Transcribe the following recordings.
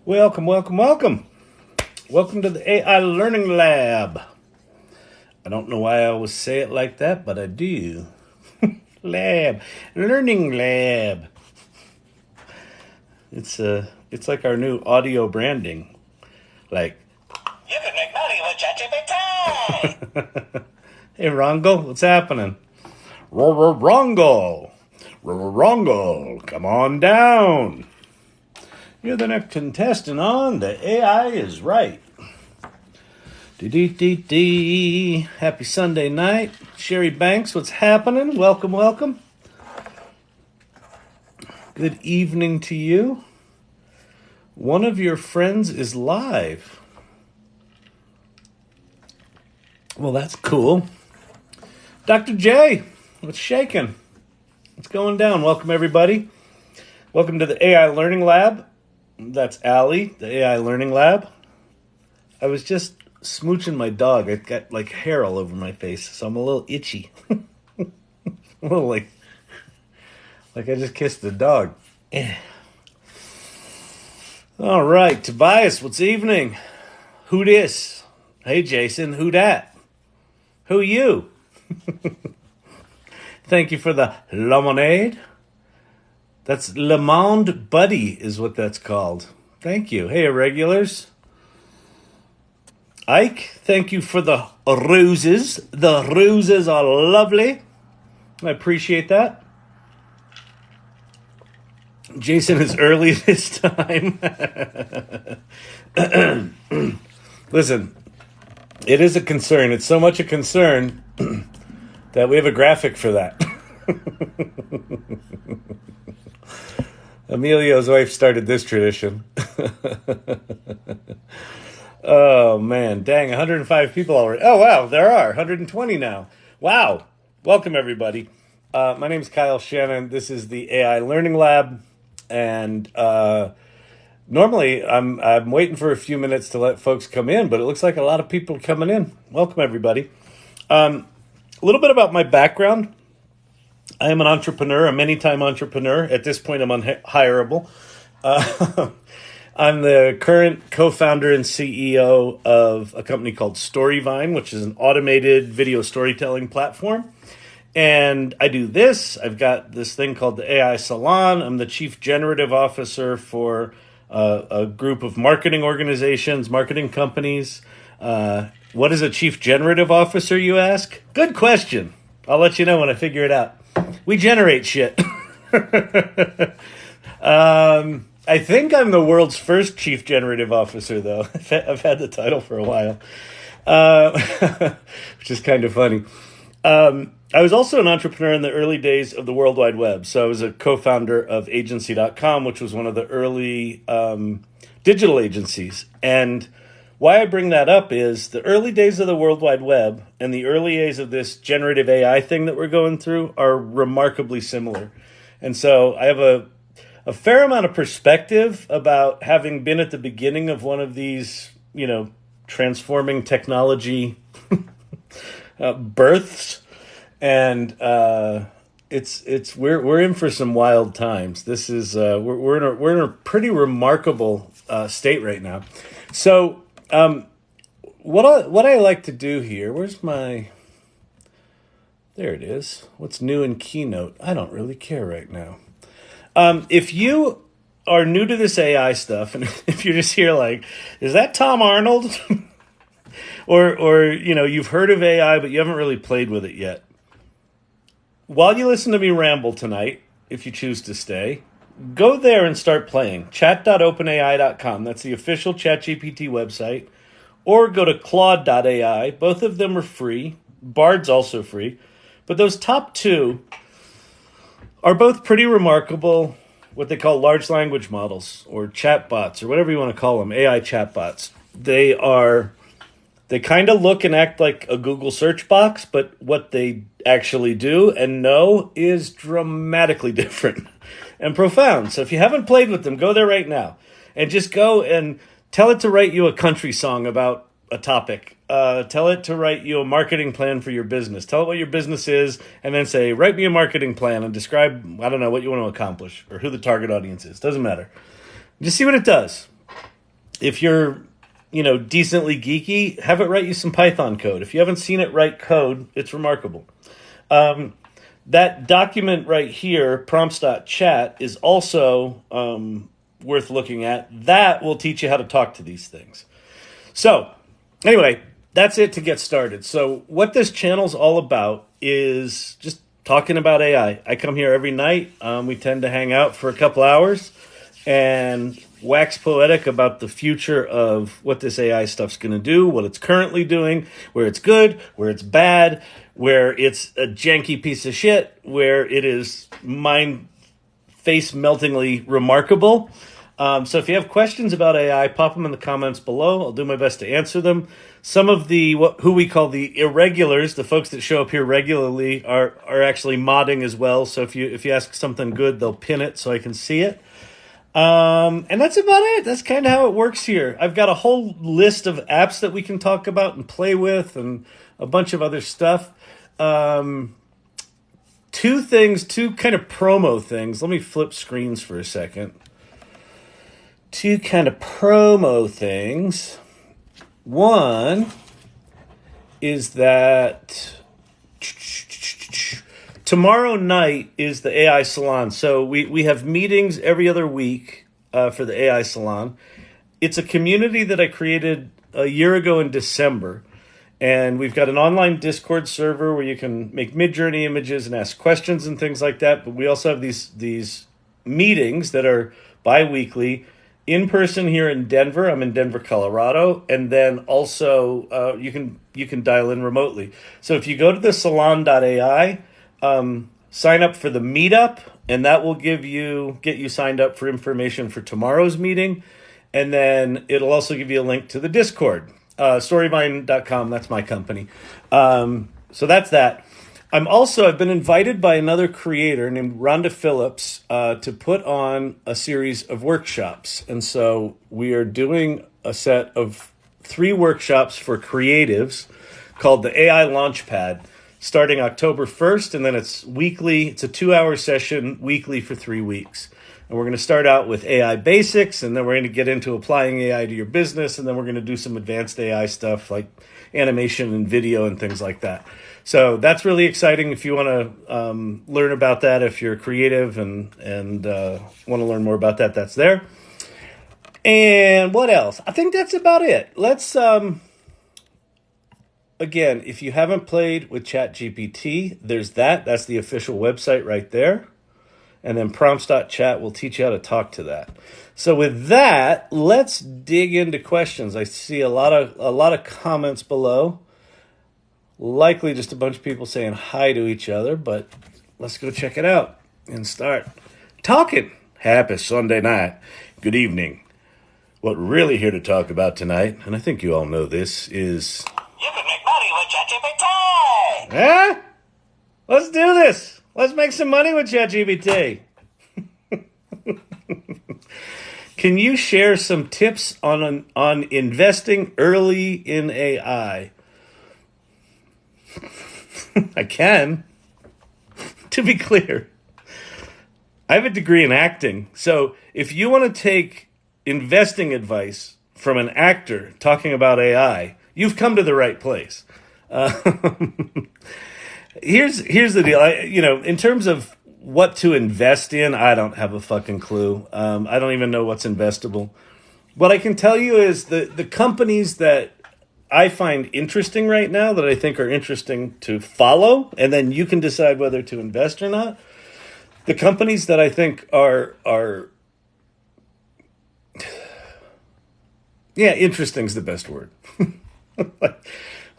Welcome, welcome, welcome. Welcome to the AI Learning Lab. I don't know why I always say it like that, but I do. Lab, Learning Lab. It's like our new audio branding. Like, you can make money with ChatGPT. hey Rongo, what's happening? Rongo, come on down. You're the next contestant on The AI is Right. Happy Sunday night. Sherry Banks, what's happening? Welcome, welcome. Good evening to you. One of your friends is live. Well, that's cool. Dr. J, what's shaking? What's going down? Welcome, everybody. Welcome to the AI Learning Lab. That's Allie, the AI Learning Lab. I was just smooching my dog. I got like hair all over my face, so I'm a little itchy. A little like I just kissed the dog. All right, Tobias, what's evening? Who dis? Hey, Jason, who dat? Who you? Thank you for the lemonade. That's Le Monde Buddy is what that's called. Thank you. Hey, irregulars. Ike, thank you for the roses. The roses are lovely. I appreciate that. Jason is early this time. Listen, it is a concern. It's so much a concern that we have a graphic for that. Emilio's wife started this tradition. Oh, man. Dang, 105 people already. Oh, wow, there are 120 now. Wow. Welcome, everybody. My name is Kyle Shannon. This is the AI Learning Lab. And normally I'm waiting for a few minutes to let folks come in, but it looks like a lot of people are coming in. Welcome, everybody. A little bit about my background. I am an entrepreneur, a many-time entrepreneur. At this point, I'm unhireable. I'm the current co-founder and CEO of a company called Storyvine, which is an automated video storytelling platform. And I do this. I've got this thing called the AI Salon. I'm the chief generative officer for a group of marketing organizations, marketing companies. What is a chief generative officer, you ask? Good question. I'll let you know when I figure it out. We generate shit. I think I'm the world's first chief generative officer, though. I've had the title for a while, which is kind of funny. I was also an entrepreneur in the early days of the World Wide Web. So I was a co-founder of agency.com, which was one of the early digital agencies. And why I bring that up is the early days of the World Wide Web and the early days of this generative AI thing that we're going through are remarkably similar. And so I have a fair amount of perspective about having been at the beginning of one of these, transforming technology births. And we're in for some wild times. This is we're in a pretty remarkable state right now. So what I like to do here, there it is. What's new in Keynote? I don't really care right now. If you are new to this AI stuff, and if you're just here like, is that Tom Arnold? or you've heard of AI, but you haven't really played with it yet. While you listen to me ramble tonight, if you choose to stay, go there and start playing. Chat.openai.com. That's the official ChatGPT website. Or go to Claude.ai. Both of them are free. Bard's also free. But those top two are both pretty remarkable, what they call large language models or chatbots or whatever you want to call them, AI chatbots. They kind of look and act like a Google search box, but what they actually do and know is dramatically different and profound. So if you haven't played with them, go there right now and just go and tell it to write you a country song about a topic. Tell it to write you a marketing plan for your business. Tell it what your business is, and then say, write me a marketing plan and describe, I don't know, what you want to accomplish or who the target audience is. Doesn't matter. Just see what it does. if you're, decently geeky, have it write you some Python code. If you haven't seen it write code, it's remarkable. That document right here, prompts.chat, is also worth looking at. That will teach you how to talk to these things. So, anyway, that's it to get started. So, what this channel's all about is just talking about AI. I come here every night. We tend to hang out for a couple hours and wax poetic about the future of what this AI stuff's going to do, what it's currently doing, where it's good, where it's bad, where it's a janky piece of shit, where it is face-meltingly remarkable. So if you have questions about AI, pop them in the comments below. I'll do my best to answer them. Some of who we call the irregulars, the folks that show up here regularly, are actually modding as well. So if you ask something good, they'll pin it so I can see it. And that's about it. That's kind of how it works here. I've got a whole list of apps that we can talk about and play with and a bunch of other stuff. Two kind of promo things. Let me flip screens for a second. Two kind of promo things. One is that tomorrow night is the AI Salon. So we have meetings every other week for the AI Salon. It's a community that I created a year ago in December. And we've got an online Discord server where you can make Midjourney images and ask questions and things like that. But we also have these meetings that are bi-weekly in person here in Denver. I'm in Denver, Colorado. And then also you can dial in remotely. So if you go to the salon.ai, sign up for the meetup, and that will get you signed up for information for tomorrow's meeting. And then it'll also give you a link to the Discord. Storyvine.com, that's my company. So that's that. I've been invited by another creator named Rhonda Phillips to put on a series of workshops. And so we are doing a set of 3 workshops for creatives called the AI Launchpad, starting October 1st, and then it's weekly. It's a 2-hour session weekly for 3 weeks. And we're going to start out with AI basics, and then we're going to get into applying AI to your business, and then we're going to do some advanced AI stuff like animation and video and things like that. So that's really exciting if you want to learn about that. If you're creative and want to learn more about that, that's there. And what else? I think that's about it. Let's... Again, if you haven't played with ChatGPT, there's that. That's the official website right there. And then prompts.chat will teach you how to talk to that. So with that, let's dig into questions. I see a lot of comments below. Likely just a bunch of people saying hi to each other, but let's go check it out and start talking. Happy Sunday night. Good evening. What we're really here to talk about tonight, and I think you all know this, is... You can make money with ChatGPT! Huh? Let's do this. Let's make some money with ChatGPT. Can you share some tips on investing early in AI? I can. To be clear, I have a degree in acting. So if you want to take investing advice from an actor talking about AI, you've come to the right place. Here's the deal. In terms of what to invest in, I don't have a fucking clue. I don't even know what's investable. What I can tell you is the companies that I find interesting right now, that I think are interesting to follow, and then you can decide whether to invest or not. The companies that I think are interesting is the best word.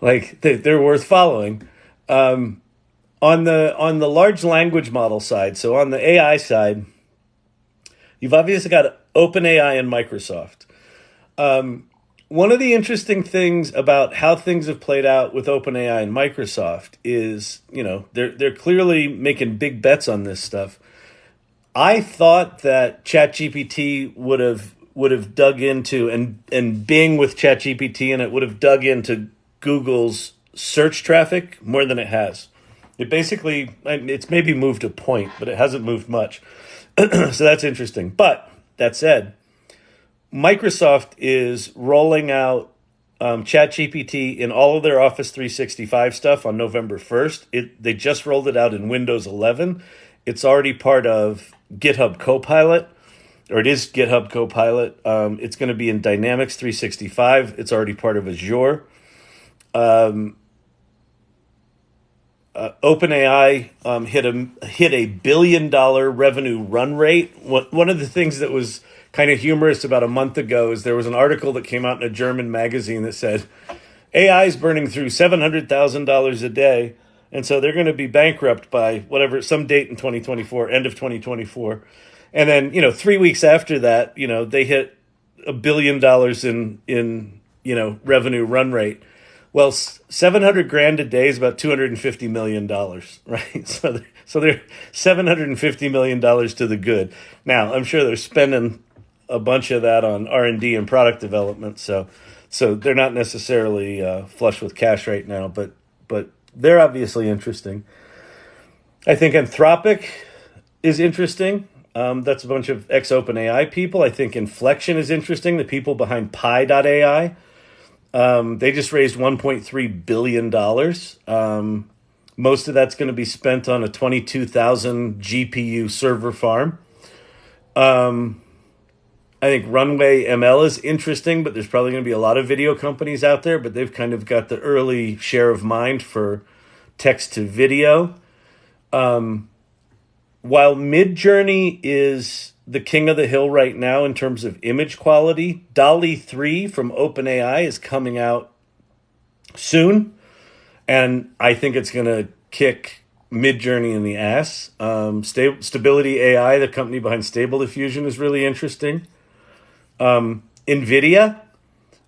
like they're worth following. On the large language model side, so on the AI side, you've obviously got OpenAI and Microsoft. One of the interesting things about how things have played out with OpenAI and Microsoft is, they're clearly making big bets on this stuff. I thought that ChatGPT would have dug into and Bing with ChatGPT, and it would have dug into Google's search traffic more than it has. It's maybe moved a point, but it hasn't moved much. So that's interesting. But that said, Microsoft is rolling out ChatGPT in all of their Office 365 stuff on November 1st. They just rolled it out in Windows 11. It's already part of GitHub Copilot, or it is GitHub Copilot. It's going to be in Dynamics 365. It's already part of Azure. OpenAI hit $1 billion revenue run rate. One of the things that was kind of humorous about a month ago is there was an article that came out in a German magazine that said AI is burning through $700,000 a day, and so they're going to be bankrupt by whatever, some date in 2024, end of 2024. And then 3 weeks after that, they hit $1 billion in revenue run rate. Well, 700 grand a day is about $250 million, right? So they're $750 million to the good. Now, I'm sure they're spending a bunch of that on R&D and product development. So they're not necessarily flush with cash right now, but they're obviously interesting. I think Anthropic is interesting. That's a bunch of ex-OpenAI people. I think Inflection is interesting. The people behind Pi.ai. They just raised $1.3 billion. Most of that's going to be spent on a 22,000 GPU server farm. I think Runway ML is interesting, but there's probably going to be a lot of video companies out there, but they've kind of got the early share of mind for text to video. While Midjourney is the king of the hill right now in terms of image quality, DALL-E 3 from OpenAI is coming out soon, and I think it's going to kick Midjourney in the ass. Stability AI, the company behind Stable Diffusion, is really interesting. NVIDIA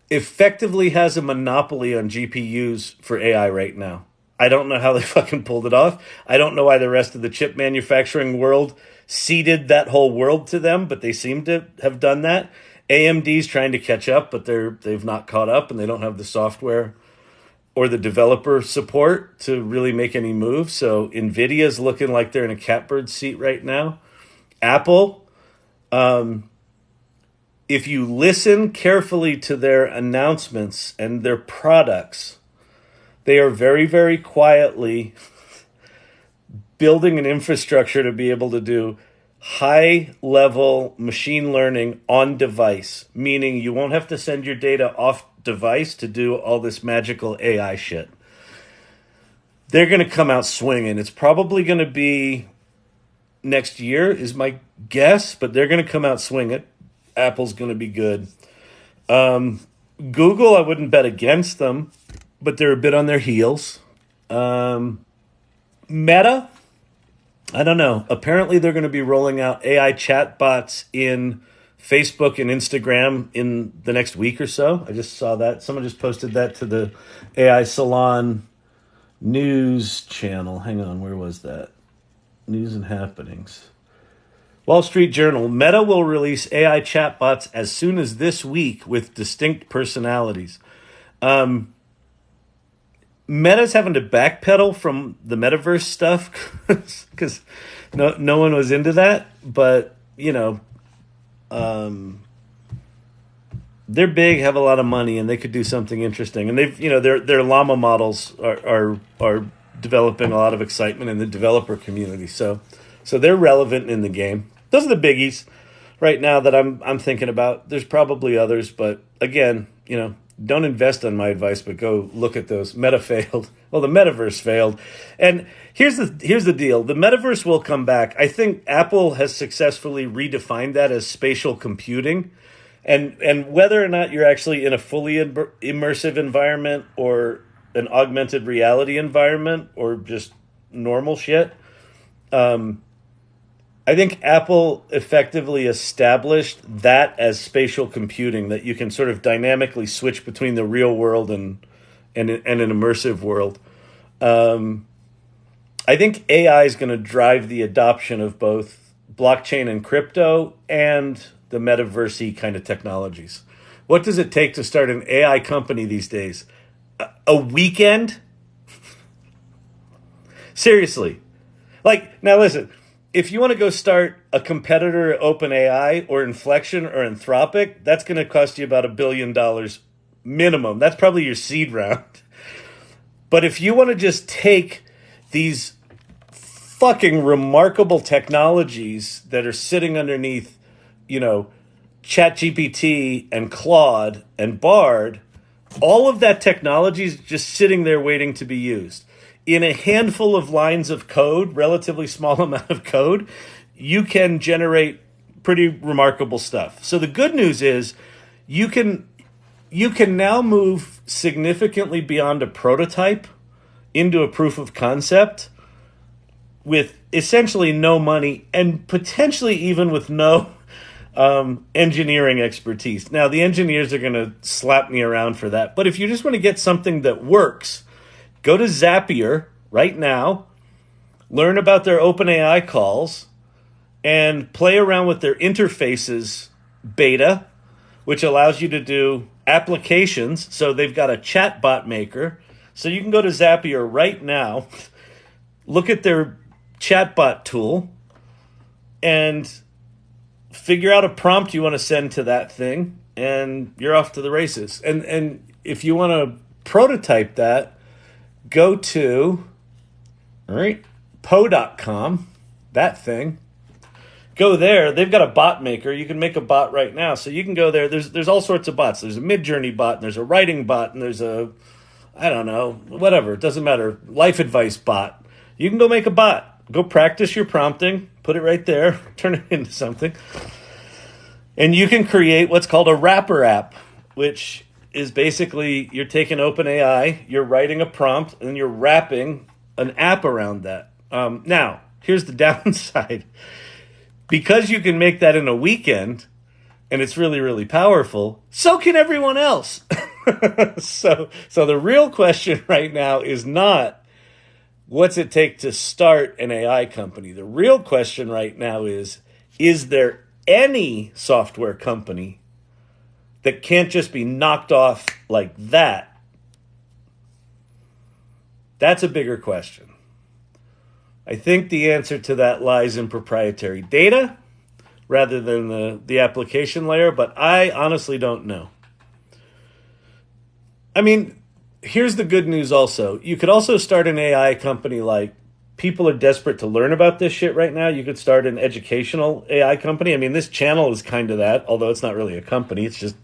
effectively has a monopoly on GPUs for AI right now. I don't know how they fucking pulled it off. I don't know why the rest of the chip manufacturing world ceded that whole world to them, but they seem to have done that. AMD's trying to catch up, but they've not caught up, and they don't have the software or the developer support to really make any moves. So NVIDIA's looking like they're in a catbird seat right now. Apple, if you listen carefully to their announcements and their products, they are very, very quietly building an infrastructure to be able to do high-level machine learning on device, meaning you won't have to send your data off device to do all this magical AI shit. They're going to come out swinging. It's probably going to be next year is my guess, but they're going to come out swinging. Apple's going to be good. Google, I wouldn't bet against them, but they're a bit on their heels. Meta, I don't know. Apparently, they're going to be rolling out AI chatbots in Facebook and Instagram in the next week or so. I just saw that. Someone just posted that to the AI Salon news channel. Hang on, where was that? News and happenings. Wall Street Journal. Meta will release AI chatbots as soon as this week with distinct personalities. Meta's having to backpedal from the metaverse stuff because no one was into that. But, they're big, have a lot of money, and they could do something interesting. And they've, their llama models are developing a lot of excitement in the developer community. So they're relevant in the game. Those are the biggies right now that I'm thinking about. There's probably others, but again, don't invest on my advice, but go look at those. Meta failed. Well, the metaverse failed. And here's the deal. The metaverse will come back. I think Apple has successfully redefined that as spatial computing. And whether or not you're actually in a fully immersive environment or an augmented reality environment or just normal shit, I think Apple effectively established that as spatial computing, that you can sort of dynamically switch between the real world and an immersive world. I think AI is going to drive the adoption of both blockchain and crypto and the metaverse-y kind of technologies. What does it take to start an AI company these days? A weekend? Seriously. Now listen. if you want to go start a competitor to OpenAI or Inflection or Anthropic, that's going to cost you about $1 billion minimum. That's probably your seed round. But if you want to just take these fucking remarkable technologies that are sitting underneath, ChatGPT and Claude and Bard, all of that technology is just sitting there waiting to be used. In a handful of lines of code, relatively small amount of code, you can generate pretty remarkable stuff. So the good news is you can now move significantly beyond a prototype into a proof of concept with essentially no money and potentially even with no engineering expertise. Now, the engineers are going to slap me around for that. But if you just want to get something that works, go to Zapier right now, learn about their OpenAI calls, and play around with their interfaces beta, which allows you to do applications. So they've got a chatbot maker. So you can go to Zapier right now, look at their chatbot tool, and figure out a prompt you want to send to that thing, and you're off to the races. And if you want to prototype that, go to po.com, that thing. Go there. They've got a bot maker. You can make a bot right now. So you can go there. There's all sorts of bots. There's a Midjourney bot, and there's a writing bot, and there's a, I don't know, whatever. It doesn't matter. Life advice bot. You can go make a bot. Go practice your prompting. Put it right there. Turn it into something. And you can create what's called a wrapper app, which is basically you're taking OpenAI, you're writing a prompt, and you're wrapping an app around that. Now, here's the downside. Because you can make that in a weekend, and it's really, really powerful, so can everyone else. So the real question right now is not, what's it take to start an AI company? The real question right now is there any software company that can't just be knocked off like that? That's a bigger question. I think the answer to that lies in proprietary data rather than the application layer, but I honestly don't know. I mean, here's the good news also. You could also start an AI company like people are desperate to learn about this shit right now. You could start an educational AI company. I mean, this channel is kind of that, although it's not really a company. It's just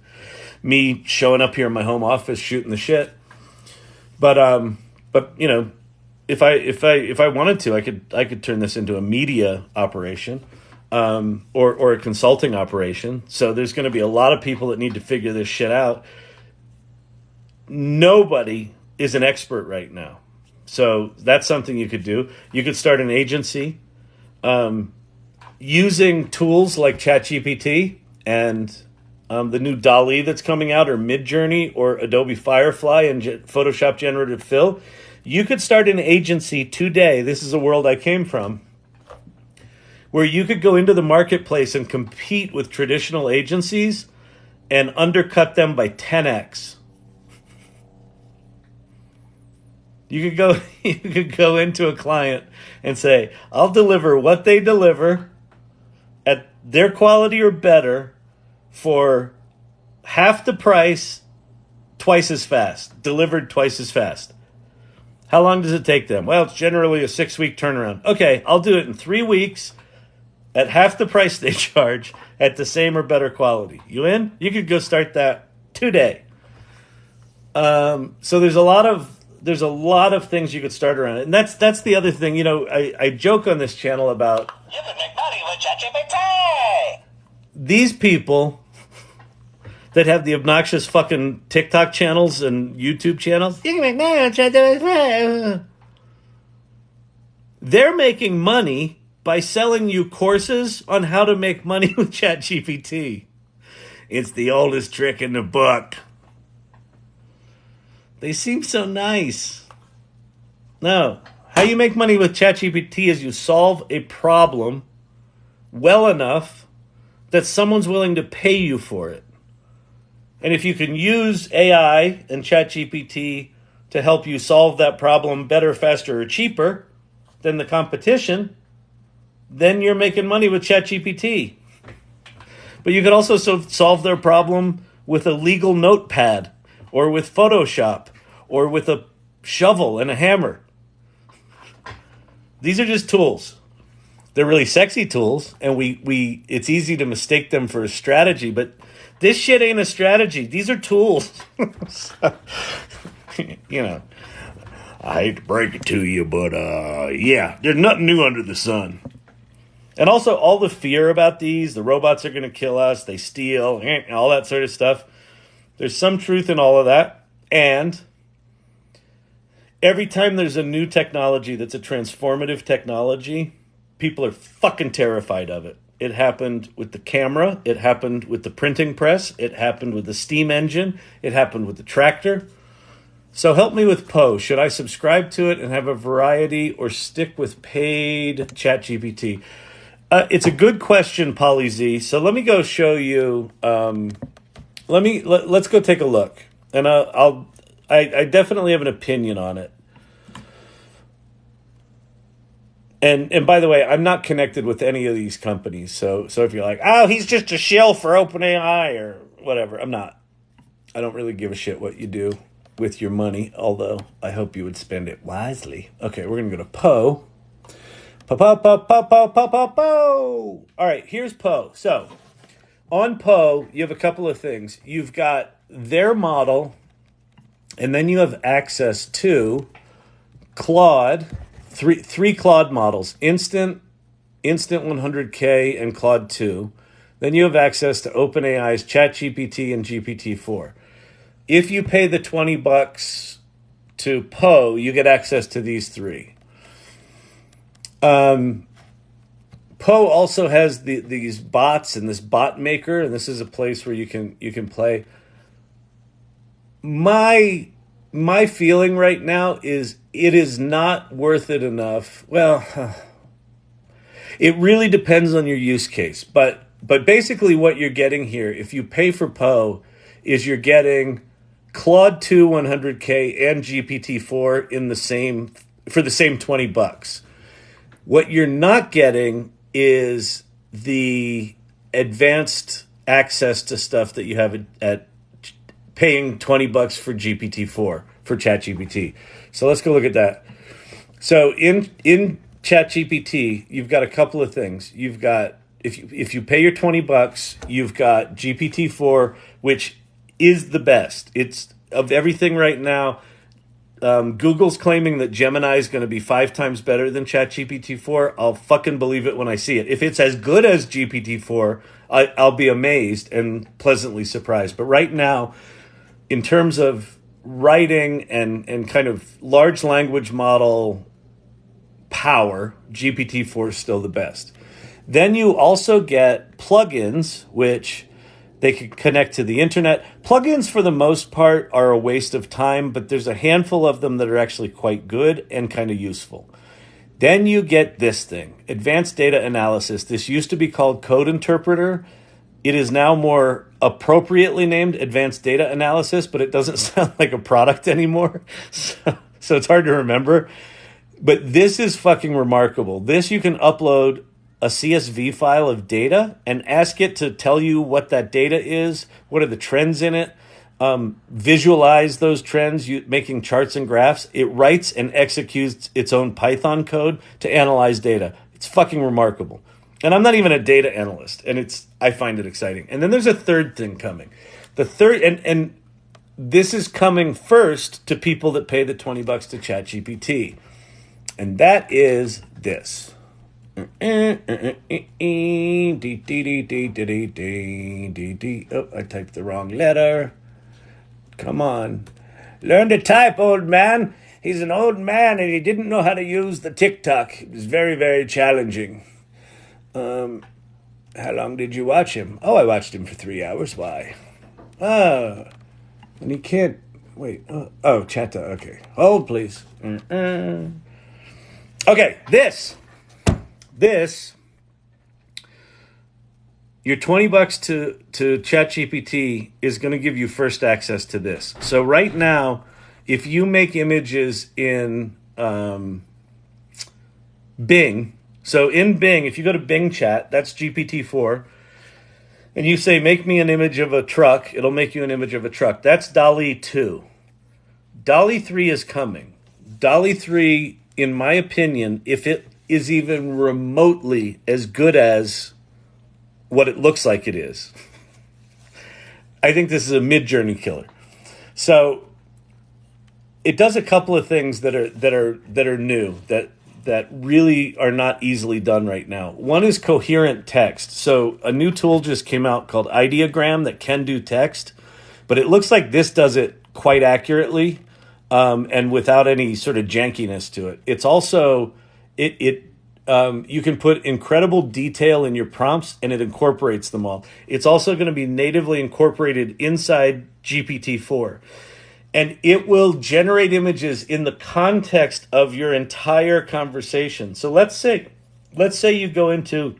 me showing up here in my home office shooting the shit. But if I wanted to, I could turn this into a media operation, or a consulting operation. So there's going to be a lot of people that need to figure this shit out. Nobody is an expert right now. So that's something you could do. You could start an agency using tools like ChatGPT and the new DALL-E that's coming out, or Midjourney, or Adobe Firefly and Photoshop Generative Fill. You could start an agency today. This is a world I came from, where you could go into the marketplace and compete with traditional agencies and undercut them by 10x. You could go into a client and say, I'll deliver what they deliver at their quality or better for half the price, twice as fast, delivered twice as fast. How long does it take them? Well, it's generally a 6-week turnaround. Okay, I'll do it in 3 weeks at half the price they charge at the same or better quality. You in? You could go start that today. So there's a lot of things you could start around it. And that's the other thing. I joke on this channel about You can make money with ChatGPT. these people that have the obnoxious fucking TikTok channels and YouTube channels. You can make money with ChatGPT. They're making money by selling you courses on how to make money with ChatGPT. It's the oldest trick in the book. They seem so nice. No. How you make money with ChatGPT is you solve a problem well enough that someone's willing to pay you for it. And if you can use AI and ChatGPT to help you solve that problem better, faster, or cheaper than the competition, then you're making money with ChatGPT. But you could also solve their problem with a legal notepad, or with Photoshop, or with a shovel and a hammer. These are just tools. They're really sexy tools, and it's easy to mistake them for a strategy, but this shit ain't a strategy. These are tools. So, I hate to break it to you, but yeah, there's nothing new under the sun. And also, all the fear about these, the robots are going to kill us, they steal, all that sort of stuff. There's some truth in all of that. And every time there's a new technology that's a transformative technology, people are fucking terrified of it. It happened with the camera. It happened with the printing press. It happened with the steam engine. It happened with the tractor. So help me with Poe. Should I subscribe to it and have a variety, or stick with paid ChatGPT? It's a good question, Polly Z. So let me go show you. Let's go take a look, and I definitely have an opinion on it. And by the way, I'm not connected with any of these companies. So if you're like, oh, he's just a shill for OpenAI or whatever, I'm not. I don't really give a shit what you do with your money, although I hope you would spend it wisely. Okay, we're going to go to Poe. Poe. All right, here's Poe. So on Poe, you have a couple of things. You've got their model, and then you have access to Claude, three Claude models, Instant 100K, and Claude 2. Then you have access to OpenAI's ChatGPT and GPT-4. If you pay the $20 to Poe, you get access to these three. Poe also has these bots and this bot maker, and this is a place where you can play. My feeling right now is it is not worth it enough. Well, it really depends on your use case, but basically what you're getting here, if you pay for Poe, is you're getting Claude 2 100K and GPT-4 for the same $20. What you're not getting is the advanced access to stuff that you have at paying $20 for GPT-4 for ChatGPT. So let's go look at that. So in ChatGPT, you've got a couple of things. You've got, if you pay your $20, you've got GPT-4, which is the best. It's of everything right now. Google's claiming that Gemini is going to be 5 times better than ChatGPT-4. I'll fucking believe it when I see it. If it's as good as GPT-4, I'll be amazed and pleasantly surprised. But right now, in terms of writing and kind of large language model power, GPT-4 is still the best. Then you also get plugins, which they can connect to the internet. Plugins, for the most part, are a waste of time, but there's a handful of them that are actually quite good and kind of useful. Then you get this thing, advanced data analysis. This used to be called Code Interpreter. It is now more appropriately named advanced data analysis, but it doesn't sound like a product anymore. So it's hard to remember. But this is fucking remarkable. This, you can upload a CSV file of data and ask it to tell you what that data is, what are the trends in it, visualize those trends, making charts and graphs. It writes and executes its own Python code to analyze data. It's fucking remarkable. And I'm not even a data analyst, and I find it exciting. And then there's a third thing coming. The third, and this is coming first to people that pay the $20 to ChatGPT. And that is this. Oh, I typed the wrong letter. Come on. Learn to type, old man. He's an old man and he didn't know how to use the TikTok. It was very, very challenging. How long did you watch him? Oh, I watched him for 3 hours. Why? And he can't... Wait. Oh, chatter. Okay. Hold, please. Okay, this, your $20 to ChatGPT is going to give you first access to this. So right now, if you make images in Bing, So in Bing, if you go to Bing Chat, that's GPT-4, and you say, make me an image of a truck, it'll make you an image of a truck. That's DALL-E 2. DALL-E 3 is coming. DALL-E 3, in my opinion, if it is even remotely as good as what it looks like it is, I think this is a mid-journey killer. So it does a couple of things that are new that really are not easily done right now. One is coherent text. So a new tool just came out called Ideogram that can do text, but it looks like this does it quite accurately, and without any sort of jankiness to it. It's also you can put incredible detail in your prompts, and it incorporates them all. It's also going to be natively incorporated inside GPT-4. And it will generate images in the context of your entire conversation. So let's say you go into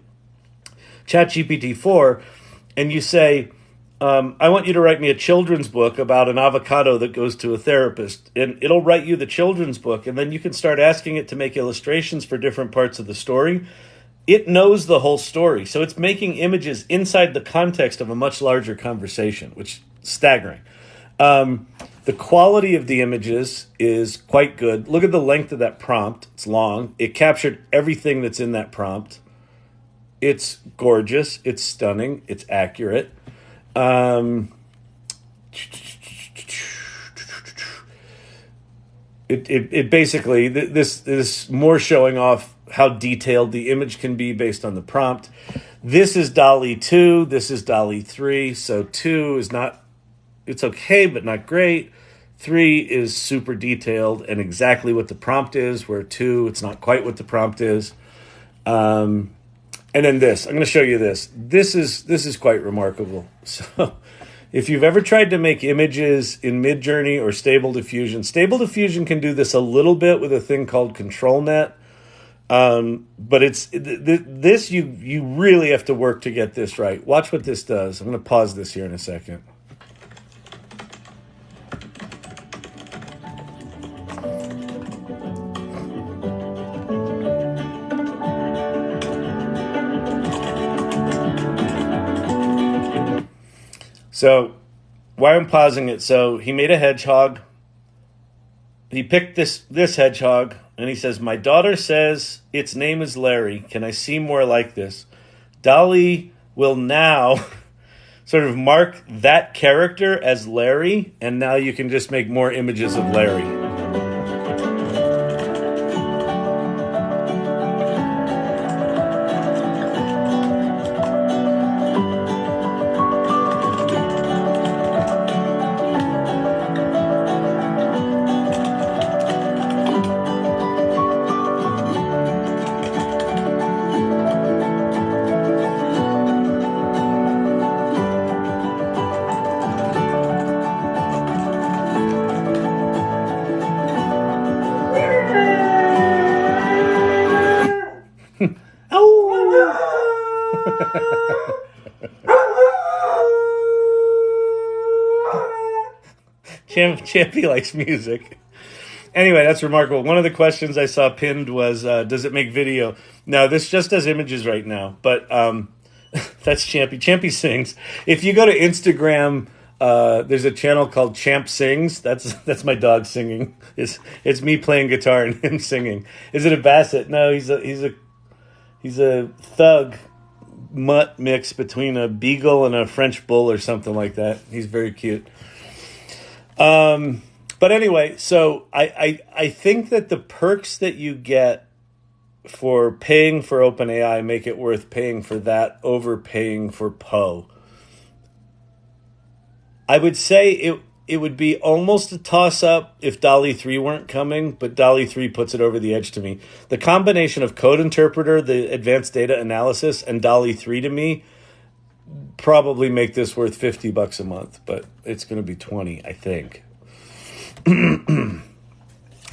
ChatGPT-4 and you say, I want you to write me a children's book about an avocado that goes to a therapist. And it'll write you the children's book, and then you can start asking it to make illustrations for different parts of the story. It knows the whole story. So it's making images inside the context of a much larger conversation, which is staggering. The quality of the images is quite good. Look at the length of that prompt. It's long. It captured everything that's in that prompt. It's gorgeous. It's stunning. It's accurate. It basically, this is more showing off how detailed the image can be based on the prompt. This is DALL-E 2. This is DALL-E 3. So 2 is not, it's okay, but not great. 3 is super detailed and exactly what the prompt is, where 2, it's not quite what the prompt is. And then this, I'm going to show you this. This is quite remarkable. So if you've ever tried to make images in Midjourney or Stable Diffusion can do this a little bit with a thing called ControlNet. But it's this, you really have to work to get this right. Watch what this does. I'm going to pause this here in a second. So, why I'm pausing it? So he made a hedgehog. He picked this hedgehog, and he says, "My daughter says its name is Larry. Can I see more like this?" DALL-E will now sort of mark that character as Larry, and now you can just make more images of Larry. Champy likes music. Anyway, that's remarkable. One of the questions I saw pinned was, does it make video? No, this just does images right now. But that's Champy. Champy sings. If you go to Instagram, there's a channel called Champ Sings. That's my dog singing. It's me playing guitar and him singing. Is it a basset? No, he's a thug mutt mix between a beagle and a French bull or something like that. He's very cute. But anyway, so I think that the perks that you get for paying for OpenAI make it worth paying for that over paying for Poe. I would say it would be almost a toss-up if DALL-E 3 weren't coming, but DALL-E 3 puts it over the edge to me. The combination of Code Interpreter, the advanced data analysis, and DALL-E 3 to me probably make this worth $50 a month, but it's going to be 20, I think.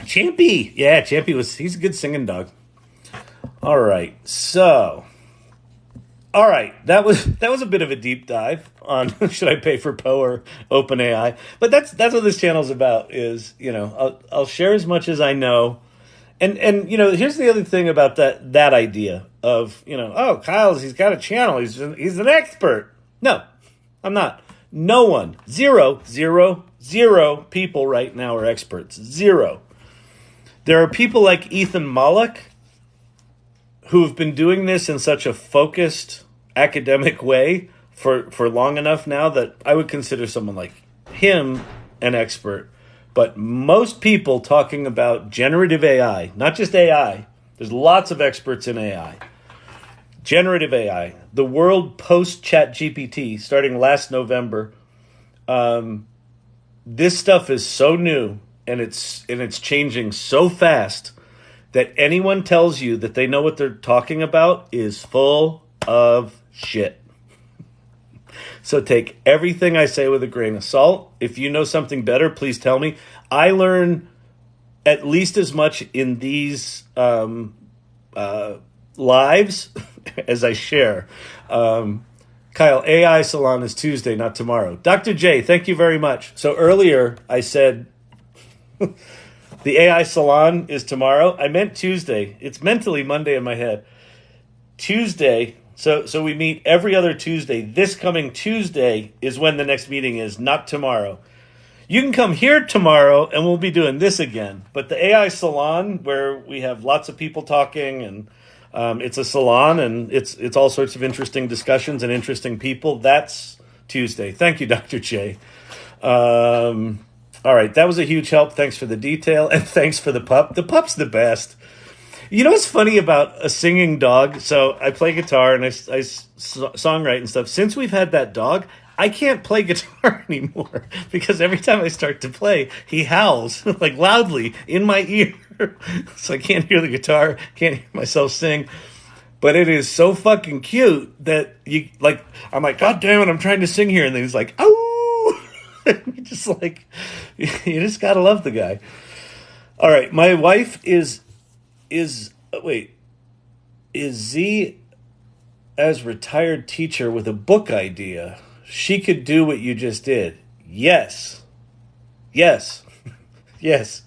Champy. Yeah, Champy he's a good singing dog. All right. That was a bit of a deep dive on should I pay for Poe or OpenAI. But that's what this channel's about is, I'll share as much as I know, And here's the other thing about that idea of, oh, he's got a channel. He's an expert. No, I'm not. No one. Zero, zero, zero people right now are experts. Zero. There are people like Ethan Mollick who have been doing this in such a focused academic way for long enough now that I would consider someone like him an expert. But most people talking about generative AI, not just AI, there's lots of experts in AI. Generative AI, the world post ChatGPT, starting last November. This stuff is so new and it's changing so fast that anyone tells you that they know what they're talking about is full of shit. So take everything I say with a grain of salt. If you know something better, please tell me. I learn at least as much in these lives as I share. Kyle, AI Salon is Tuesday, not tomorrow. Dr. J, thank you very much. So earlier I said the AI Salon is tomorrow. I meant Tuesday. It's mentally Monday in my head. Tuesday. So we meet every other Tuesday. This coming Tuesday is when the next meeting is, not tomorrow. You can come here tomorrow and we'll be doing this again. But the AI Salon, where we have lots of people talking, and it's a salon and it's all sorts of interesting discussions and interesting people, that's Tuesday. Thank you, Dr. J. All right, that was a huge help. Thanks for the detail, and thanks for the pup. The pup's the best. You know what's funny about a singing dog? So I play guitar and I songwrite and stuff. Since we've had that dog, I can't play guitar anymore because every time I start to play, he howls like loudly in my ear. So I can't hear the guitar, can't hear myself sing. But it is so fucking cute that I'm like, God damn it, I'm trying to sing here. And then he's like, oh, you just gotta love the guy. All right, my wife is Z as retired teacher with a book idea. She could do what you just did. Yes. Yes. Yes.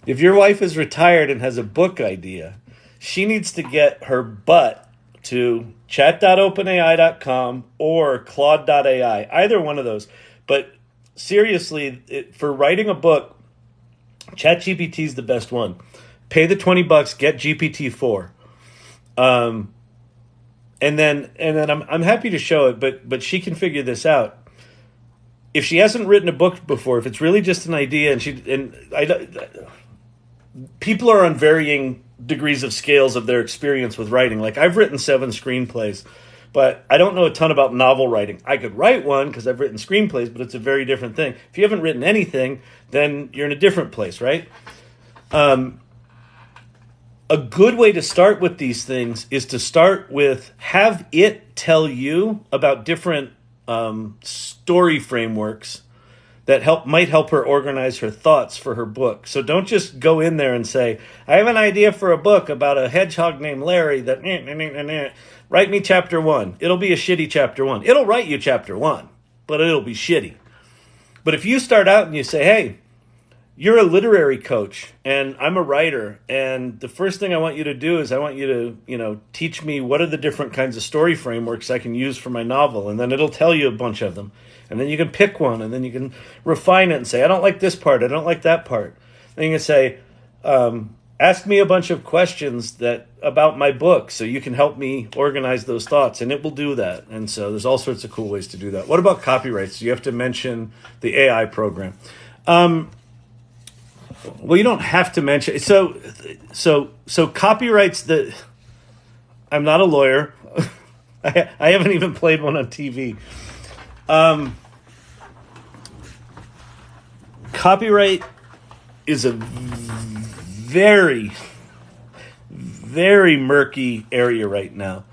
If your wife is retired and has a book idea, she needs to get her butt to chat.openai.com or Claude.ai, either one of those. But seriously, for writing a book, ChatGPT is the best one. Pay the $20, get GPT-4. And then I'm happy to show it, but she can figure this out. If she hasn't written a book before, if it's really just an idea, people are on varying degrees of scales of their experience with writing. Like, I've written 7 screenplays, but I don't know a ton about novel writing. I could write one because I've written screenplays, but it's a very different thing. If you haven't written anything, then you're in a different place, right? A good way to start with these things is to start with have it tell you about different story frameworks that might help her organize her thoughts for her book. So don't just go in there and say, I have an idea for a book about a hedgehog named Larry that write me chapter 1. It'll be a shitty chapter 1. It'll write you chapter 1, but it'll be shitty. But if you start out and you say, hey, you're a literary coach and I'm a writer, and the first thing I want you to do is I want you to, teach me what are the different kinds of story frameworks I can use for my novel, and then it'll tell you a bunch of them. And then you can pick one, and then you can refine it and say, I don't like this part, I don't like that part. Then you can say, ask me a bunch of questions about my book so you can help me organize those thoughts, and it will do that. And so there's all sorts of cool ways to do that. What about copyrights? You have to mention the AI program. Well, you don't have to mention. So copyrights. I'm not a lawyer. I haven't even played one on TV. Copyright is a very, very murky area right now.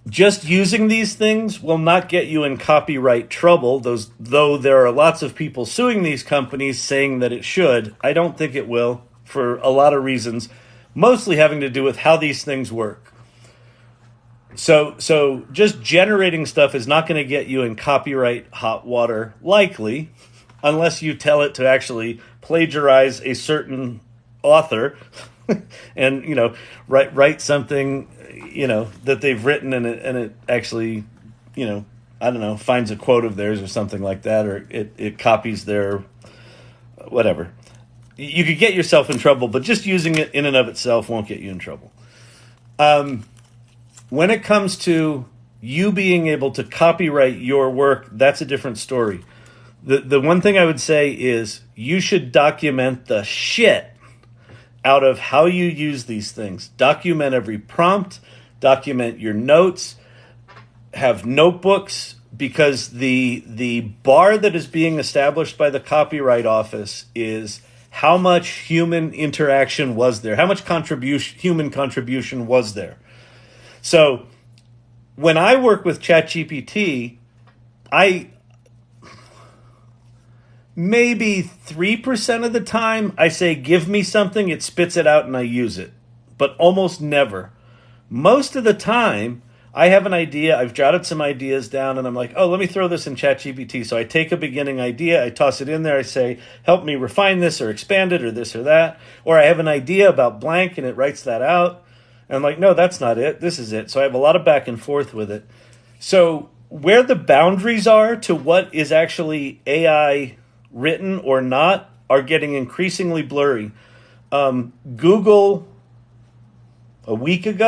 Just using these things will not get you in copyright trouble, though there are lots of people suing these companies saying that it should. I don't think it will, for a lot of reasons, mostly having to do with how these things work. So just generating stuff is not going to get you in copyright hot water, likely, unless you tell it to actually plagiarize a certain author and, write something, that they've written, and it actually, I don't know, finds a quote of theirs or something like that, or it copies their whatever. You could get yourself in trouble, but just using it in and of itself won't get you in trouble. When it comes to you being able to copyright your work, that's a different story. The one thing I would say is you should document the shit out of how you use these things. Document every prompt, document your notes, have notebooks, because the bar that is being established by the Copyright Office is how much human interaction was there, how much human contribution was there. So when I work with ChatGPT, maybe 3% of the time I say, give me something, it spits it out and I use it. But almost never. Most of the time, I have an idea, I've jotted some ideas down, and I'm like, oh, let me throw this in ChatGPT. So I take a beginning idea, I toss it in there, I say, help me refine this or expand it or this or that. Or I have an idea about blank and it writes that out. And I'm like, no, that's not it, this is it. So I have a lot of back and forth with it. So where the boundaries are to what is actually AI written or not are getting increasingly blurry. Google, a week and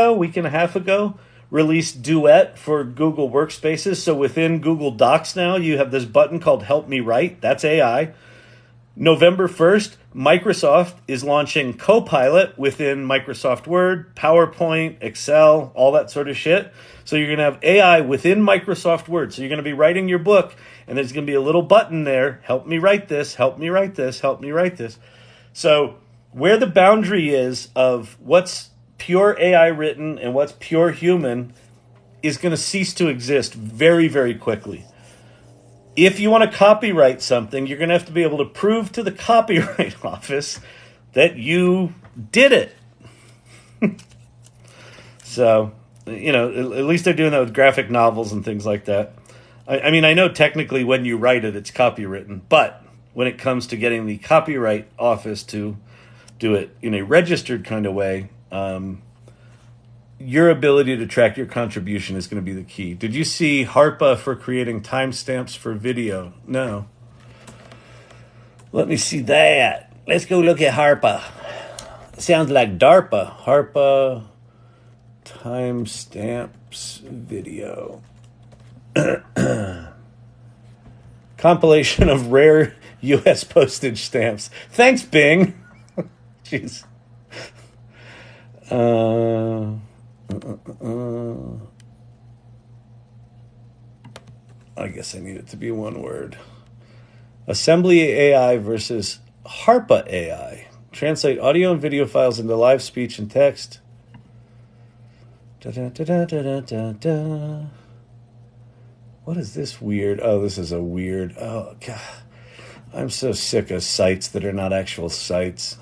a half ago, released Duet for Google Workspaces. So within Google Docs now, you have this button called Help Me Write. That's AI. November 1st, Microsoft is launching Copilot within Microsoft Word, PowerPoint, Excel, all that sort of shit. So you're going to have AI within Microsoft Word. So you're going to be writing your book, and there's going to be a little button there, help me write this, help me write this, help me write this. So where the boundary is of what's pure AI written and what's pure human is going to cease to exist very, very quickly. If you want to copyright something, you're going to have to be able to prove to the Copyright Office that you did it. So, at least they're doing that with graphic novels and things like that. I mean, I know technically when you write it, it's copywritten, but when it comes to getting the Copyright Office to do it in a registered kind of way, your ability to track your contribution is going to be the key. Did you see HARPA for creating timestamps for video? No. Let me see that. Let's go look at HARPA. Sounds like DARPA. HARPA timestamps video. Compilation of rare U.S. postage stamps. Thanks, Bing. Jeez. I guess I need it to be one word. Assembly AI versus HARPA AI. Translate audio and video files into live speech and text. What is this weird? Oh, this is a weird. Oh, God. I'm so sick of sites that are not actual sites.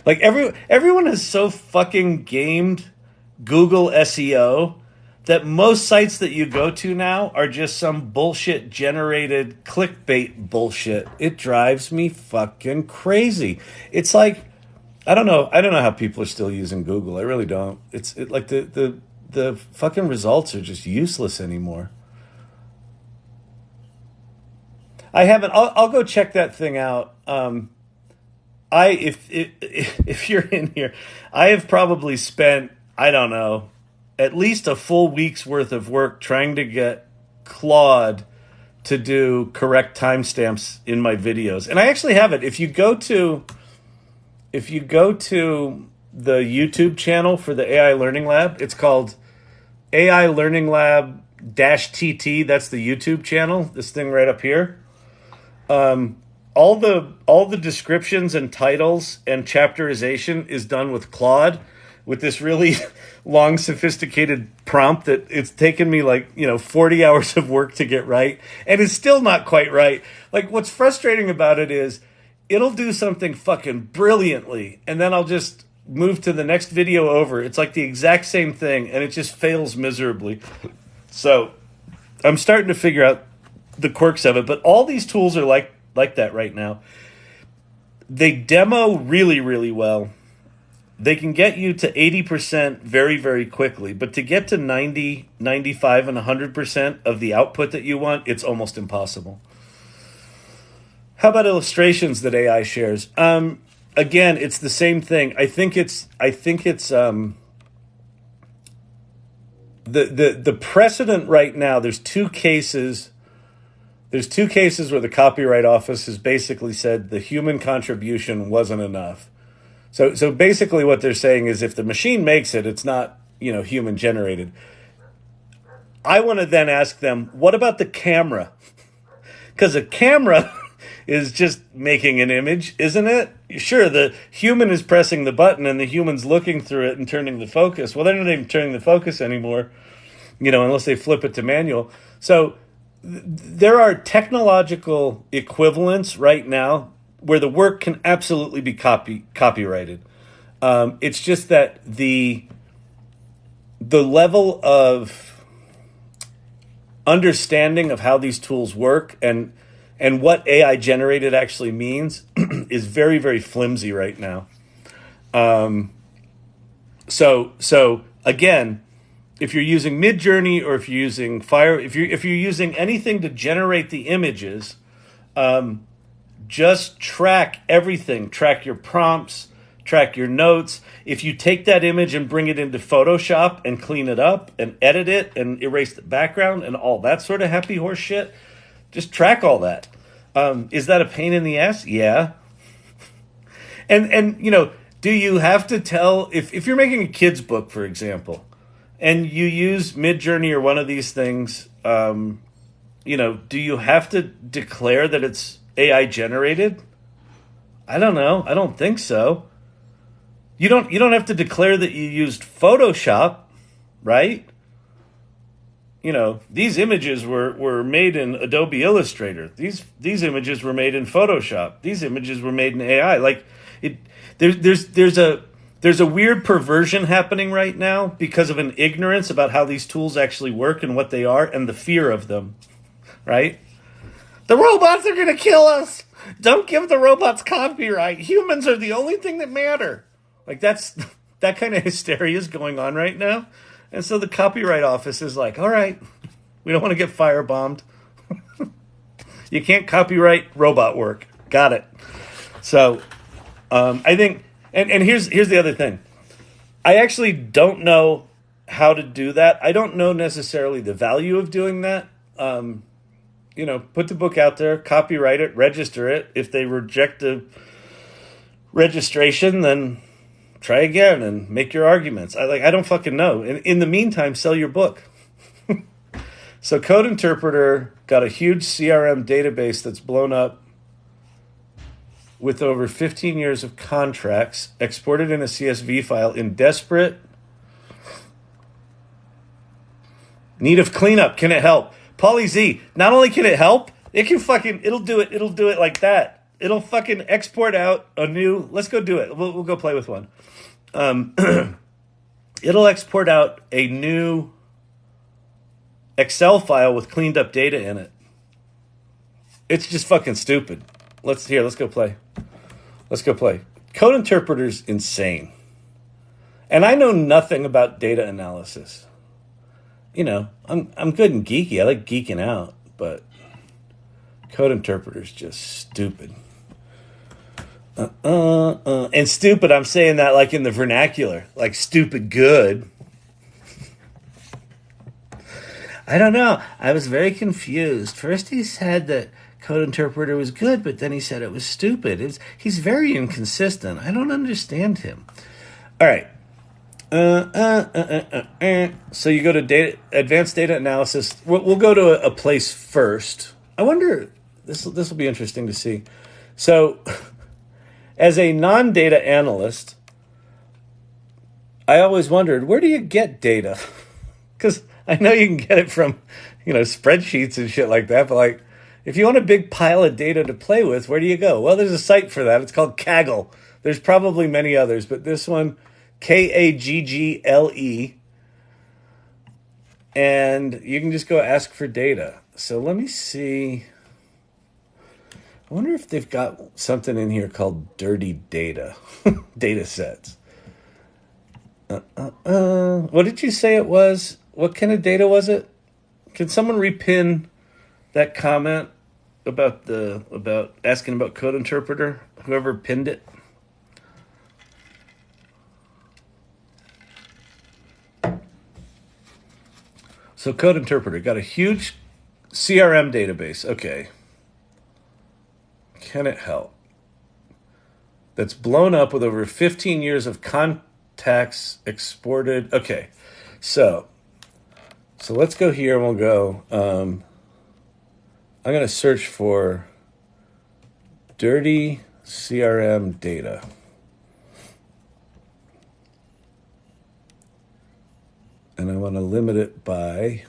Like everyone has so fucking gamed Google SEO that most sites that you go to now are just some bullshit generated clickbait bullshit. It drives me fucking crazy. It's like, I don't know how people are still using Google. I really don't. It's like the fucking results are just useless anymore. I haven't. I'll go check that thing out. If you're in here, I have probably spent, I don't know, at least a full week's worth of work trying to get Claude to do correct timestamps in my videos. And I actually have it. If you go to the YouTube channel for the AI Learning Lab, it's called AI Learning Lab -TT. That's the YouTube channel. This thing right up here. All the descriptions and titles and chapterization is done with Claude, with this really long, sophisticated prompt that it's taken me 40 hours of work to get right, and it's still not quite right. Like, what's frustrating about it is it'll do something fucking brilliantly, and then I'll just move to the next video over. It's like the exact same thing, and it just fails miserably. So I'm starting to figure out the quirks of it, but all these tools are like like that right now. They demo really, really well. They can get you to 80% very, very quickly. But to get to 90, 95, and 100% of the output that you want, it's almost impossible. How about illustrations that AI shares? Again, it's the same thing. I think it's the precedent right now. There's two cases. There's two cases where the Copyright Office has basically said the human contribution wasn't enough. So basically what they're saying is if the machine makes it, it's not, human generated. I want to then ask them, what about the camera? Because a camera is just making an image, isn't it? Sure, the human is pressing the button and the human's looking through it and turning the focus. Well, they're not even turning the focus anymore, unless they flip it to manual. So there are technological equivalents right now where the work can absolutely be copyrighted. It's just that the level of understanding of how these tools work and what AI generated actually means is very, very flimsy right now. So again, if you're using Midjourney or if you're using if you're using anything to generate the images, just track everything. Track your prompts, track your notes. If you take that image and bring it into Photoshop and clean it up and edit it and erase the background and all that sort of happy horse shit, just track all that. Is that a pain in the ass? Yeah. And do you have to tell, if you're making a kid's book, for example, and you use Midjourney or one of these things, do you have to declare that it's AI generated? I don't know. I don't think so. You don't have to declare that you used Photoshop, right? These images were made in Adobe Illustrator. These images were made in Photoshop. These images were made in AI. Like there's a weird perversion happening right now because of an ignorance about how these tools actually work and what they are and the fear of them, right? The robots are going to kill us. Don't give the robots copyright. Humans are the only thing that matter. Like that kind of hysteria is going on right now. And so the Copyright Office is like, all right, we don't want to get firebombed. You can't copyright robot work. Got it. So I think, and here's the other thing. I actually don't know how to do that. I don't know necessarily the value of doing that. Put the book out there, copyright it, register it. If they reject the registration, then try again and make your arguments. I don't fucking know. In the meantime, sell your book. So Code Interpreter got a huge CRM database that's blown up with over 15 years of contracts, exported in a CSV file in desperate need of cleanup. Can it help? Pauly Z, not only can it help, it'll do it like that. It'll fucking export out a new, let's go do it. We'll go play with one. It'll export out a new Excel file with cleaned up data in it. It's just fucking stupid. Let's go play. Code Interpreter's insane. And I know nothing about data analysis. I'm good and geeky. I like geeking out, but Code Interpreter's just stupid. And stupid, I'm saying that like in the vernacular, like stupid good. I don't know. I was very confused. First he said that Code Interpreter was good, but then he said it was stupid. He's very inconsistent. I don't understand him. All right. So you go to advanced data analysis. We'll go to a place first. I wonder, this will be interesting to see. So as a non-data analyst, I always wondered, where do you get data? Because I know you can get it from, spreadsheets and shit like that. But like, if you want a big pile of data to play with, where do you go? Well, there's a site for that. It's called Kaggle. There's probably many others, but this one, Kaggle, and you can just go ask for data. So let me see. I wonder if they've got something in here called dirty data, data sets. What did you say it was? What kind of data was it? Can someone repin that comment about asking about code interpreter? Whoever pinned it. So code interpreter got a huge CRM database. Okay. Can it help? That's blown up with over 15 years of contacts exported. Okay. So let's go here and we'll go. I'm going to search for dirty CRM data. And I want to limit it by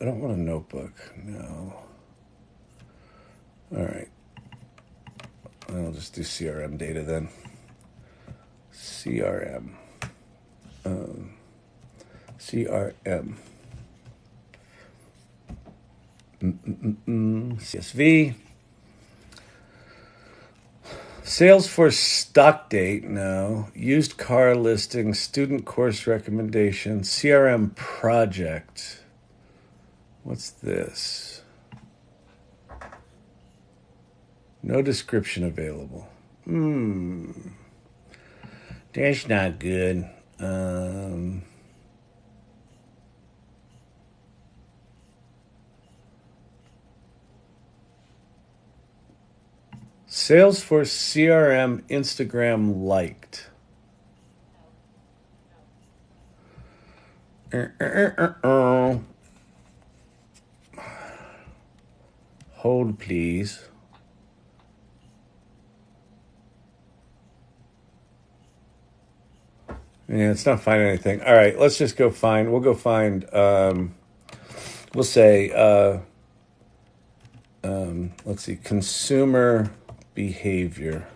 I don't want a notebook. No. All right. I'll just do CRM data then. CRM. CRM. CSV. Salesforce stock date, no. Used car listing, student course recommendation, CRM project. What's this? No description available. That's not good. Salesforce CRM Instagram liked. Hold, please. Yeah, it's not finding anything. All right, let's just go find. We'll go find. We'll say. Let's see. Consumer behavior.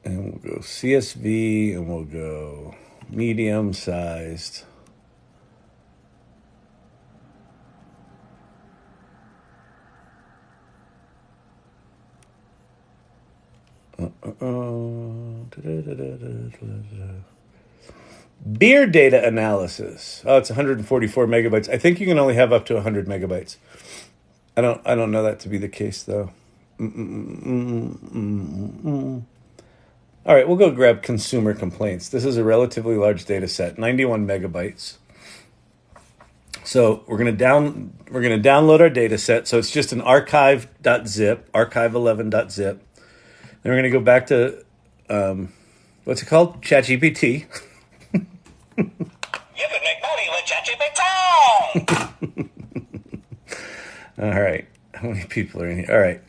And we'll go CSV, and we'll go medium-sized. Beer data analysis. Oh, it's 144 megabytes. I think you can only have up to 100 megabytes. I don't know that to be the case though. All right, we'll go grab consumer complaints. This is a relatively large data set, 91 megabytes. So we're gonna download our data set. So it's just an archive.zip, archive11.zip. Then we're going to go back to, what's it called? ChatGPT. You can make money with ChatGPT. All right. How many people are in here? All right.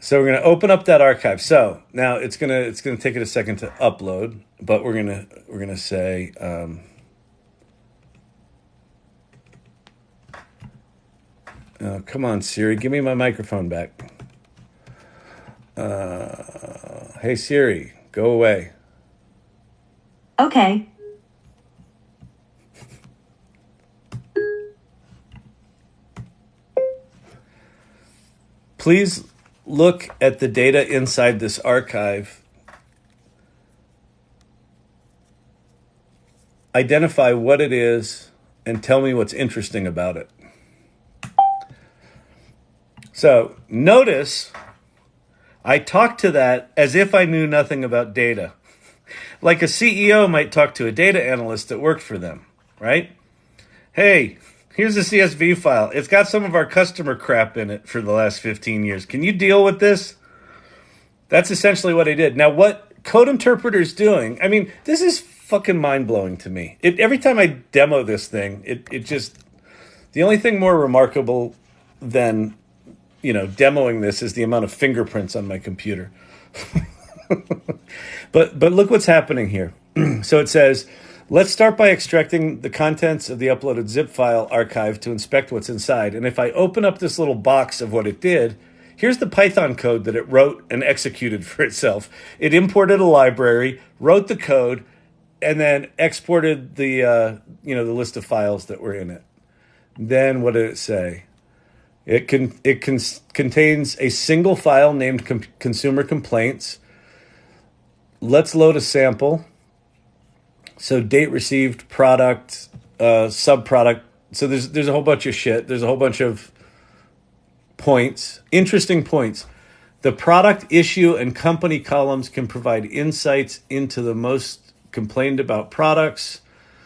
So we're going to open up that archive. So now it's going to take it a second to upload, but we're going to say, come on, Siri, give me my microphone back. Hey Siri, go away. Okay. Please look at the data inside this archive. Identify what it is and tell me what's interesting about it. So notice I talked to that as if I knew nothing about data. Like a CEO might talk to a data analyst that worked for them, right? Hey, here's a CSV file. It's got some of our customer crap in it for the last 15 years. Can you deal with this? That's essentially what I did. Now, what Code Interpreter's doing, I mean, this is fucking mind-blowing to me. Every time I demo this thing, it just, the only thing more remarkable than demoing this is the amount of fingerprints on my computer. But look what's happening here. So it says, let's start by extracting the contents of the uploaded zip file archive to inspect what's inside. And if I open up this little box of what it did, Here's the Python code that it wrote and executed for itself. It imported a library, wrote the code, and then exported the the list of files that were in it. Then what did it say? It contains a single file named consumer complaints. Let's load a sample. So date received, product, subproduct. So there's a whole bunch of shit. There's a whole bunch of points, interesting points. The product, issue, and company columns can provide insights into the most complained about products.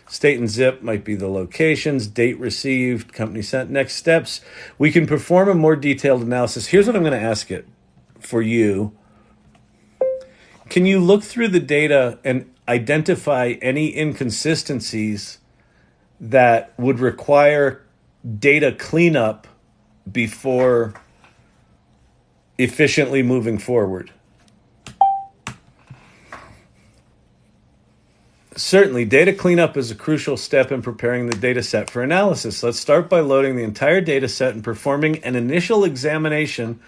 State and zip might be the locations, date received, company sent. Next steps, we can perform a more detailed analysis. Here's what I'm going to ask it for you. Can you look through the data and identify any inconsistencies that would require data cleanup before efficiently moving forward? Certainly, data cleanup is a crucial step in preparing the data set for analysis. Let's start by loading the entire data set and performing an initial examination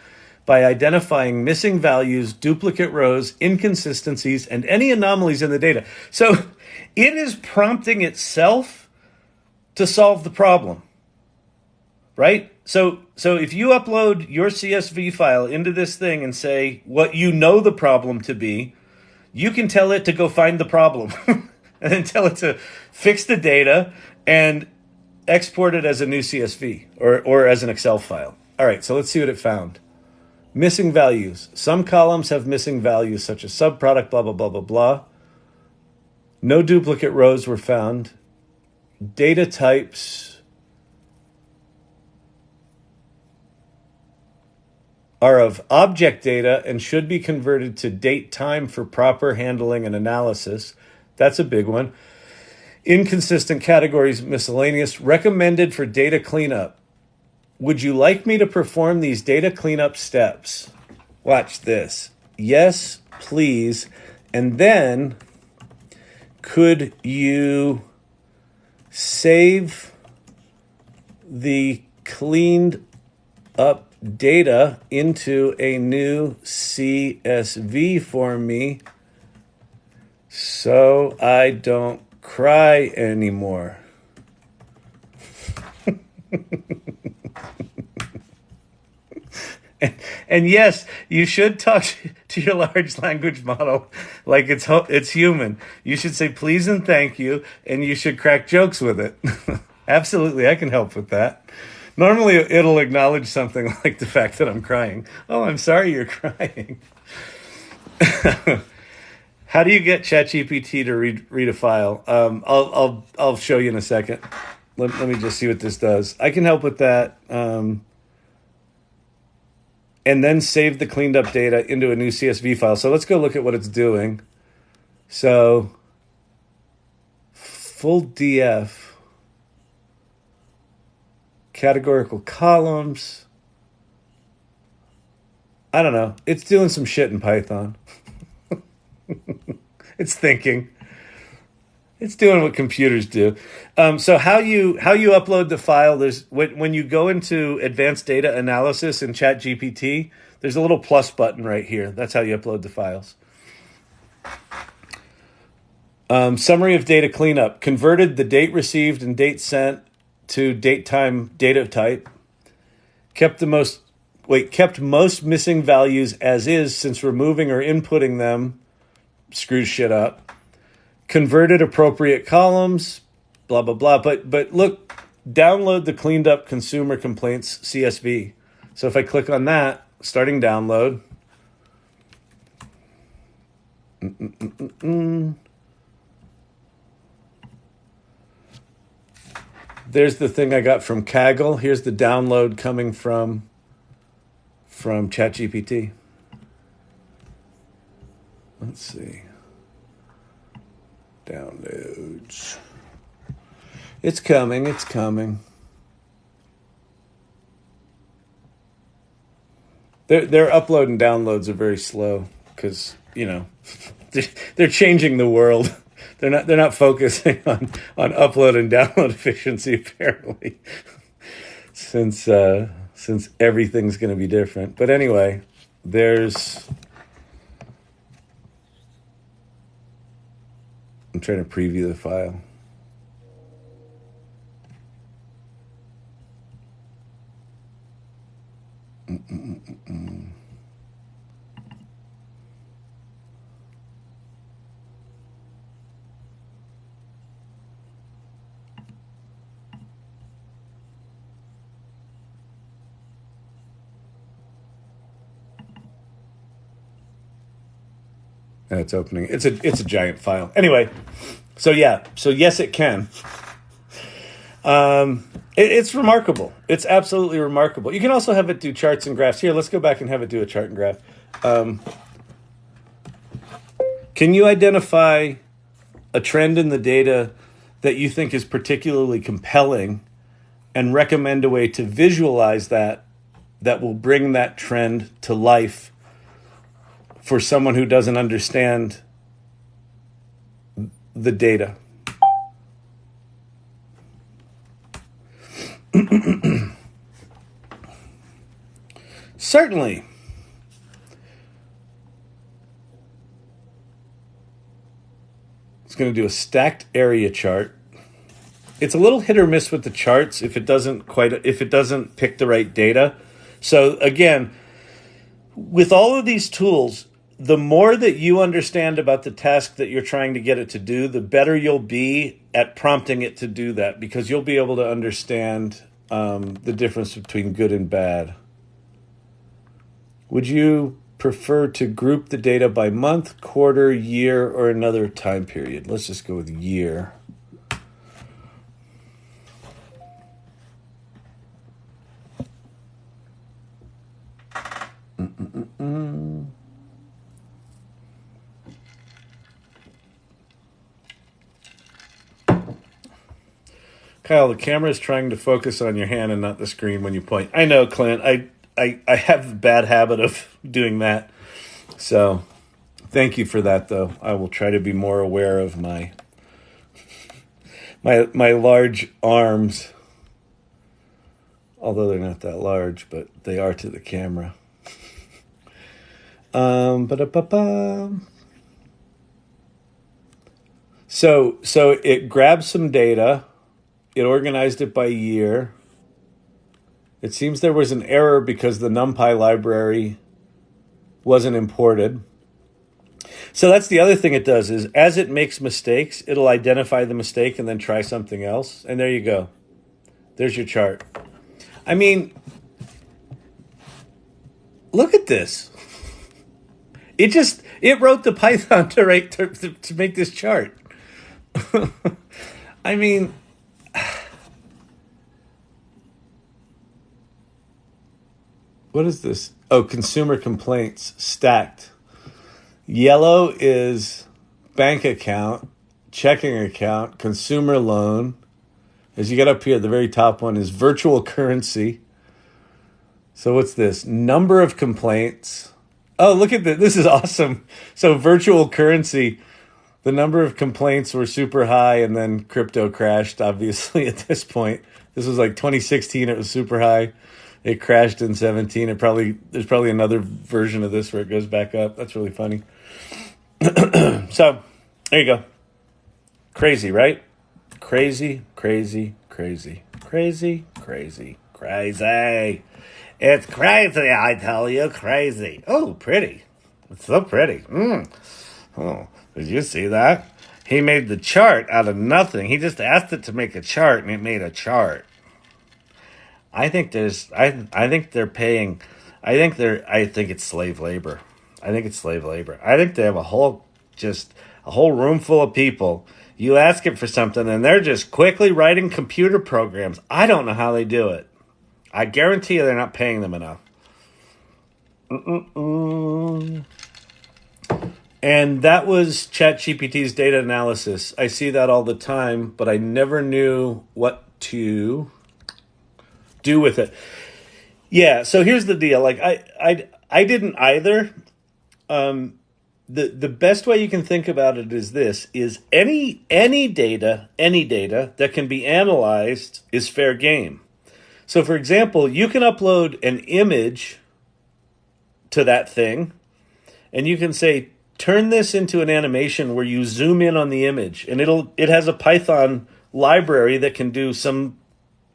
by identifying missing values, duplicate rows, inconsistencies, and any anomalies in the data. So it is prompting itself to solve the problem, right? So if you upload your CSV file into this thing and say what you know the problem to be, you can tell it to go find the problem and then tell it to fix the data and export it as a new CSV or as an Excel file. All right, so let's see what it found. Missing values. Some columns have missing values such as subproduct, blah, blah, blah, blah, blah. No duplicate rows were found. Data types are of object data and should be converted to date time for proper handling and analysis. That's a big one. Inconsistent categories, miscellaneous, recommended for data cleanup. Would you like me to perform these data cleanup steps? Watch this. Yes, please. And then could you save the cleaned up data into a new CSV for me so I don't cry anymore? And yes, you should talk to your large language model like it's human. You should say please and thank you, and you should crack jokes with it. Absolutely, I can help with that. Normally, it'll acknowledge something like the fact that I'm crying. Oh, I'm sorry you're crying. How do you get ChatGPT to read a file? I'll show you in a second. Let me just see what this does. I can help with that. And then save the cleaned up data into a new CSV file. So let's go look at what it's doing. So full DF, categorical columns. I don't know. It's doing some shit in Python. It's thinking. It's doing what computers do. So how you upload the file? There's when you go into advanced data analysis in ChatGPT, there's a little plus button right here. That's how you upload the files. Summary of data cleanup: converted the date received and date sent to date time data type. Kept most missing values as is, since removing or inputting them screws shit up. Converted appropriate columns, blah, blah, blah. But look, download the cleaned up consumer complaints CSV. So if I click on that, starting download. There's the thing I got from Kaggle. Here's the download coming from ChatGPT. Let's see. Downloads. It's coming. Their upload and downloads are very slow because, they're changing the world. They're not focusing on upload and download efficiency apparently. Since since everything's going to be different. But anyway, I'm trying to preview the file. And it's opening. It's a giant file. Anyway, so yes, it can. It's remarkable. It's absolutely remarkable. You can also have it do charts and graphs. Here, let's go back and have it do a chart and graph. Can you identify a trend in the data that you think is particularly compelling and recommend a way to visualize that will bring that trend to life for someone who doesn't understand the data? Certainly. It's going to do a stacked area chart. It's a little hit or miss with the charts if it doesn't pick the right data. So again, with all of these tools, the more that you understand about the task that you're trying to get it to do, the better you'll be at prompting it to do that, because you'll be able to understand the difference between good and bad. Would you prefer to group the data by month, quarter, year, or another time period? Let's just go with year. Kyle, the camera is trying to focus on your hand and not the screen when you point. I know, Clint. I have a bad habit of doing that. So thank you for that, though. I will try to be more aware of my large arms. Although they're not that large, but they are to the camera. So it grabbed some data. It organized it by year. It seems there was an error because the NumPy library wasn't imported. So that's the other thing it does is as it makes mistakes, it'll identify the mistake and then try something else. And there you go. There's your chart. I mean, look at this. It wrote the Python to make this chart. I mean, what is this? Oh, consumer complaints stacked. Yellow is bank account, checking account, consumer loan. As you get up here, the very top one is virtual currency. So what's this? Number of complaints. Oh, look at this. This is awesome. So virtual currency, the number of complaints were super high, and then crypto crashed, obviously, at this point. This was like 2016. It was super high. It crashed in 17. There's probably another version of this where it goes back up. That's really funny. So there you go. Crazy, right? Crazy, crazy, crazy, crazy, crazy, crazy. It's crazy, I tell you, crazy. Oh, pretty. It's so pretty. Oh, did you see that? He made the chart out of nothing. He just asked it to make a chart, and it made a chart. I think I think they're paying. I think it's slave labor. I think it's slave labor. I think they have a whole room full of people. You ask it for something, and they're just quickly writing computer programs. I don't know how they do it. I guarantee you they're not paying them enough. And that was ChatGPT's data analysis. I see that all the time, but I never knew what to do with it. Yeah, so here's the deal. Like I didn't either. The best way you can think about it is this: is any data that can be analyzed is fair game. So, for example, you can upload an image to that thing, and you can say, turn this into an animation where you zoom in on the image, and it has a Python library that can do some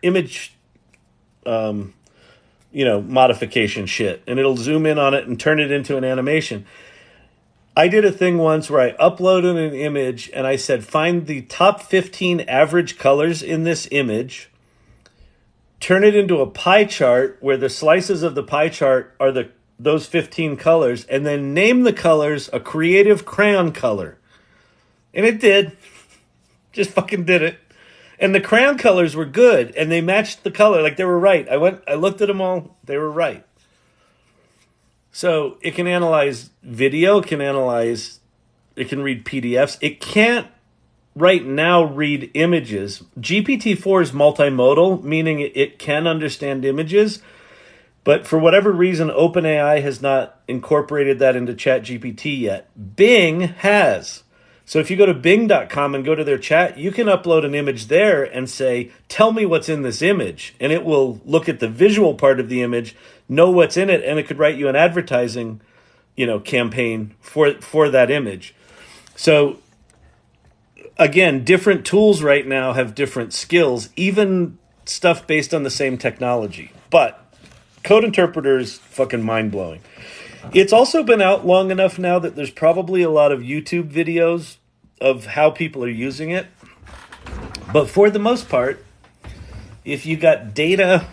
image modification shit, and it'll zoom in on it and turn it into an animation. I did a thing once where I uploaded an image and I said, find the top 15 average colors in this image, turn it into a pie chart where the slices of the pie chart are those 15 colors, and then name the colors a creative crayon color. And it did. Just fucking did it. And the crayon colors were good, and they matched the color. Like, they were right. I looked at them all. They were right. So it can analyze video. It can read PDFs. It can't right now read images. GPT-4 is multimodal, meaning it can understand images. But for whatever reason, OpenAI has not incorporated that into ChatGPT yet. Bing has. So if you go to bing.com and go to their chat, you can upload an image there and say, tell me what's in this image. And it will look at the visual part of the image, know what's in it, and it could write you an advertising, campaign for that image. So again, different tools right now have different skills, even stuff based on the same technology. But Code Interpreter is fucking mind-blowing. It's also been out long enough now that there's probably a lot of YouTube videos of how people are using it. But for the most part, if you got data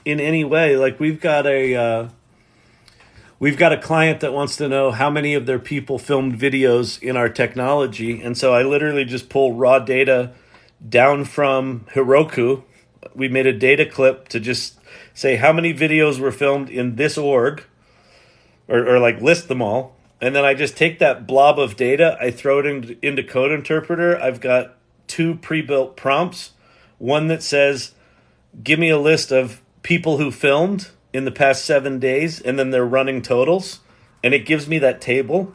in any way, like we've got a client that wants to know how many of their people filmed videos in our technology. And so I literally just pull raw data down from Heroku. We made a data clip to just say how many videos were filmed in this org, or like list them all. And then I just take that blob of data, I throw it into Code Interpreter. I've got 2 pre-built prompts. One that says, give me a list of people who filmed in the past 7 days, and then their running totals. And it gives me that table.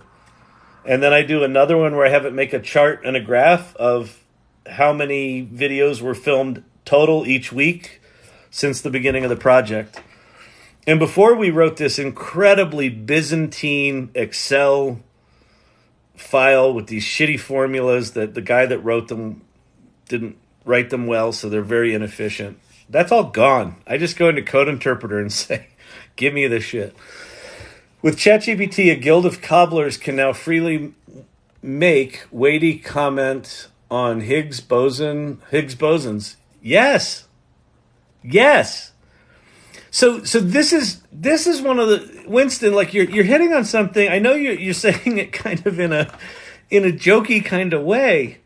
And then I do another one where I have it make a chart and a graph of how many videos were filmed total each week since the beginning of the project. And before we wrote this incredibly Byzantine Excel file with these shitty formulas that the guy that wrote them didn't write them well, so they're very inefficient. That's all gone. I just go into Code Interpreter and say, give me this shit. With ChatGPT, a guild of cobblers can now freely make weighty comment on Higgs bosons. Yes. So this is one of the, Winston, like you're hitting on something. I know you're saying it kind of in a jokey kind of way.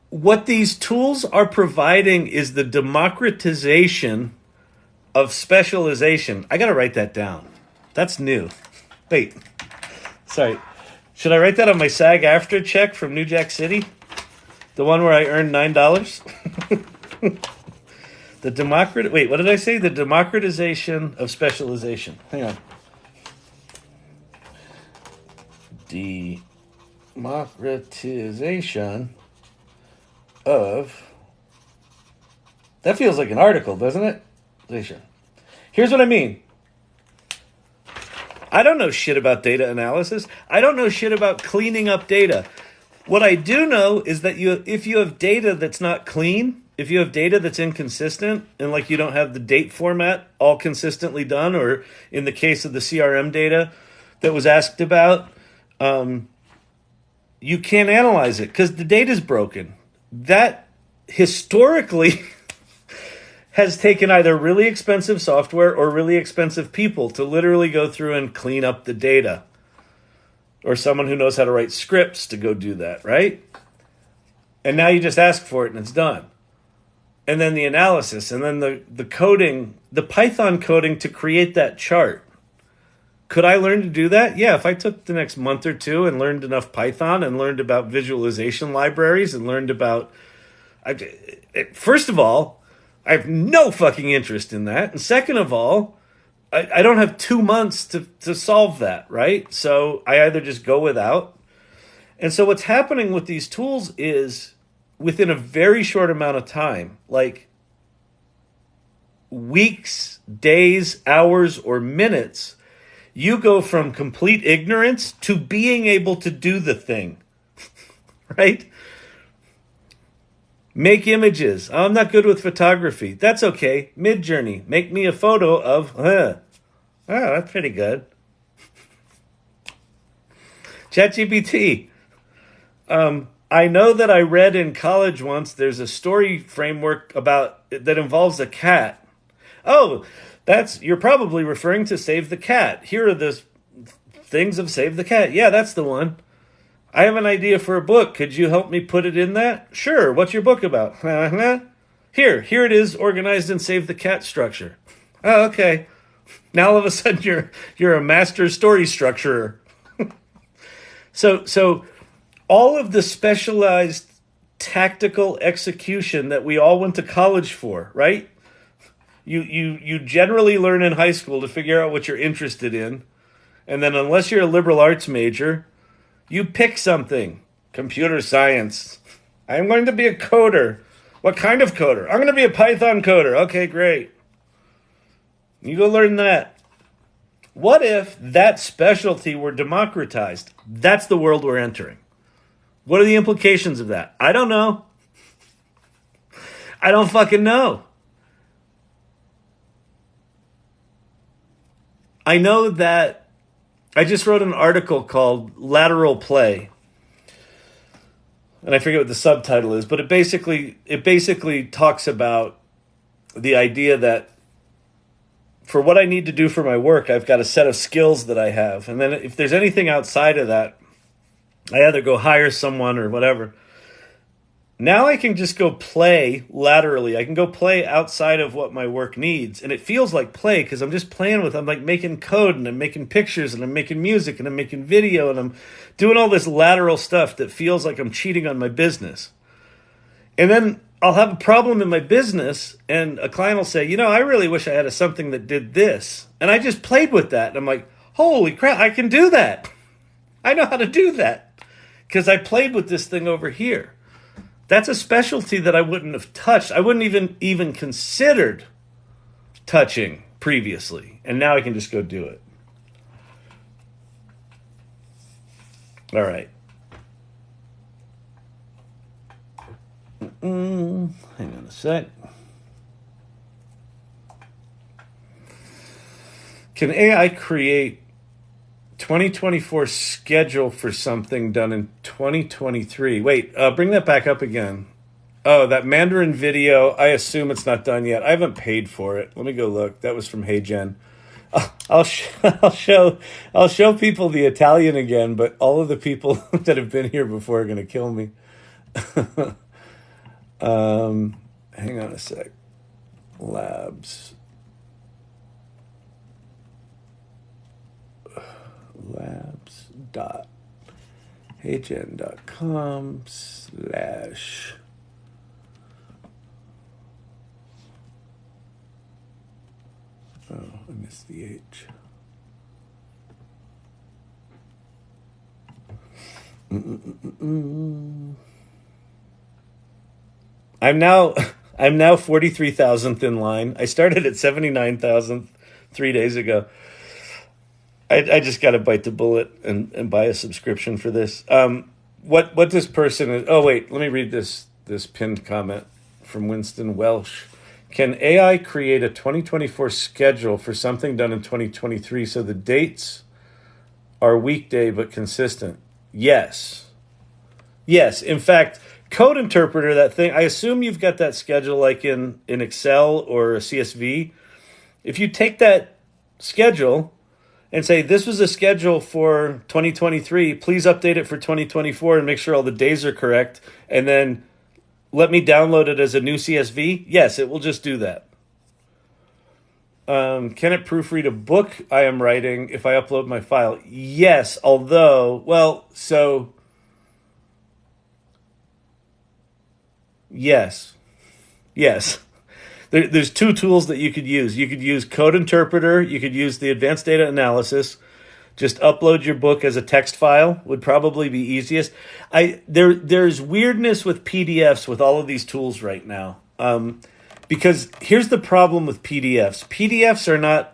What these tools are providing is the democratization of specialization. I got to write that down. That's new. Wait. Sorry. Should I write that on my SAG-AFTRA check from New Jack City? The one where I earned $9? Wait, what did I say? The democratization of specialization. Hang on. Democratization of... That feels like an article, doesn't it? Here's what I mean. I don't know shit about data analysis. I don't know shit about cleaning up data. What I do know is that if you have data that's not clean, if you have data that's inconsistent, and like you don't have the date format all consistently done, or in the case of the CRM data that was asked about, you can't analyze it because the data's broken. That historically has taken either really expensive software or really expensive people to literally go through and clean up the data. Or someone who knows how to write scripts to go do that, right? And now you just ask for it and it's done. And then the analysis, and then the coding, the Python coding to create that chart. Could I learn to do that? Yeah, if I took the next month or two and learned enough Python and learned about visualization libraries and learned about... First of all, I have no fucking interest in that. And second of all, I don't have 2 months to solve that, right? So I either just go without. And so what's happening with these tools is within a very short amount of time, like weeks, days, hours, or minutes, you go from complete ignorance to being able to do the thing, right? Make images. Oh, I'm not good with photography. That's okay. Mid-Journey. Make me a photo of, oh, that's pretty good. ChatGPT. I know that I read in college once there's a story framework that involves a cat. Oh, you're probably referring to Save the Cat. Here are the things of Save the Cat. Yeah, that's the one. I have an idea for a book. Could you help me put it in that? Sure. What's your book about? Here it is, organized in Save the Cat structure. Oh, okay. Now all of a sudden you're a master story structurer. So all of the specialized tactical execution that we all went to college for, right? You generally learn in high school to figure out what you're interested in. And then unless you're a liberal arts major, you pick something. Computer science. I'm going to be a coder. What kind of coder? I'm going to be a Python coder. Okay, great. You go learn that. What if that specialty were democratized? That's the world we're entering. What are the implications of that? I don't know. I don't fucking know. I know that I just wrote an article called Lateral Play. And I forget what the subtitle is, but it basically talks about the idea that for what I need to do for my work, I've got a set of skills that I have. And then if there's anything outside of that, I either go hire someone or whatever. Now I can just go play laterally. I can go play outside of what my work needs. And it feels like play because I'm just playing with it. I'm like making code and I'm making pictures and I'm making music and I'm making video and I'm doing all this lateral stuff that feels like I'm cheating on my business. And then I'll have a problem in my business and a client will say, I really wish I had something that did this. And I just played with that. And I'm like, holy crap, I can do that. I know how to do that because I played with this thing over here. That's a specialty that I wouldn't have touched. I wouldn't even considered touching previously. And now I can just go do it. All right. Hang on a sec. Can AI create 2024 schedule for something done in 2023? Wait, bring that back up again. Oh, that Mandarin video, I assume it's not done yet. I haven't paid for it. Let me go look. That was from HeyGen. I'll show people the Italian again, but all of the people that have been here before are going to kill me. Hang on a sec. Labs. labs.heygen.com/ oh, I missed the H. I'm now 43,000th in line. I started at 79,000th 3 days ago. I just got to bite the bullet and buy a subscription for this. What this person is... Oh, wait. Let me read this pinned comment from Winston Welsh. Can AI create a 2024 schedule for something done in 2023 so the dates are weekday but consistent? Yes. Yes. In fact, Code Interpreter, that thing, I assume you've got that schedule like in Excel or a CSV. If you take that schedule and say, this was a schedule for 2023, please update it for 2024 and make sure all the days are correct, and then let me download it as a new CSV, yes, it will just do that. Can it proofread a book I am writing if I upload my file? Yes, although, yes. There's two tools that you could use. You could use Code Interpreter. You could use the Advanced Data Analysis. Just upload your book as a text file would probably be easiest. There's weirdness with PDFs with all of these tools right now. Because here's the problem with PDFs. PDFs are not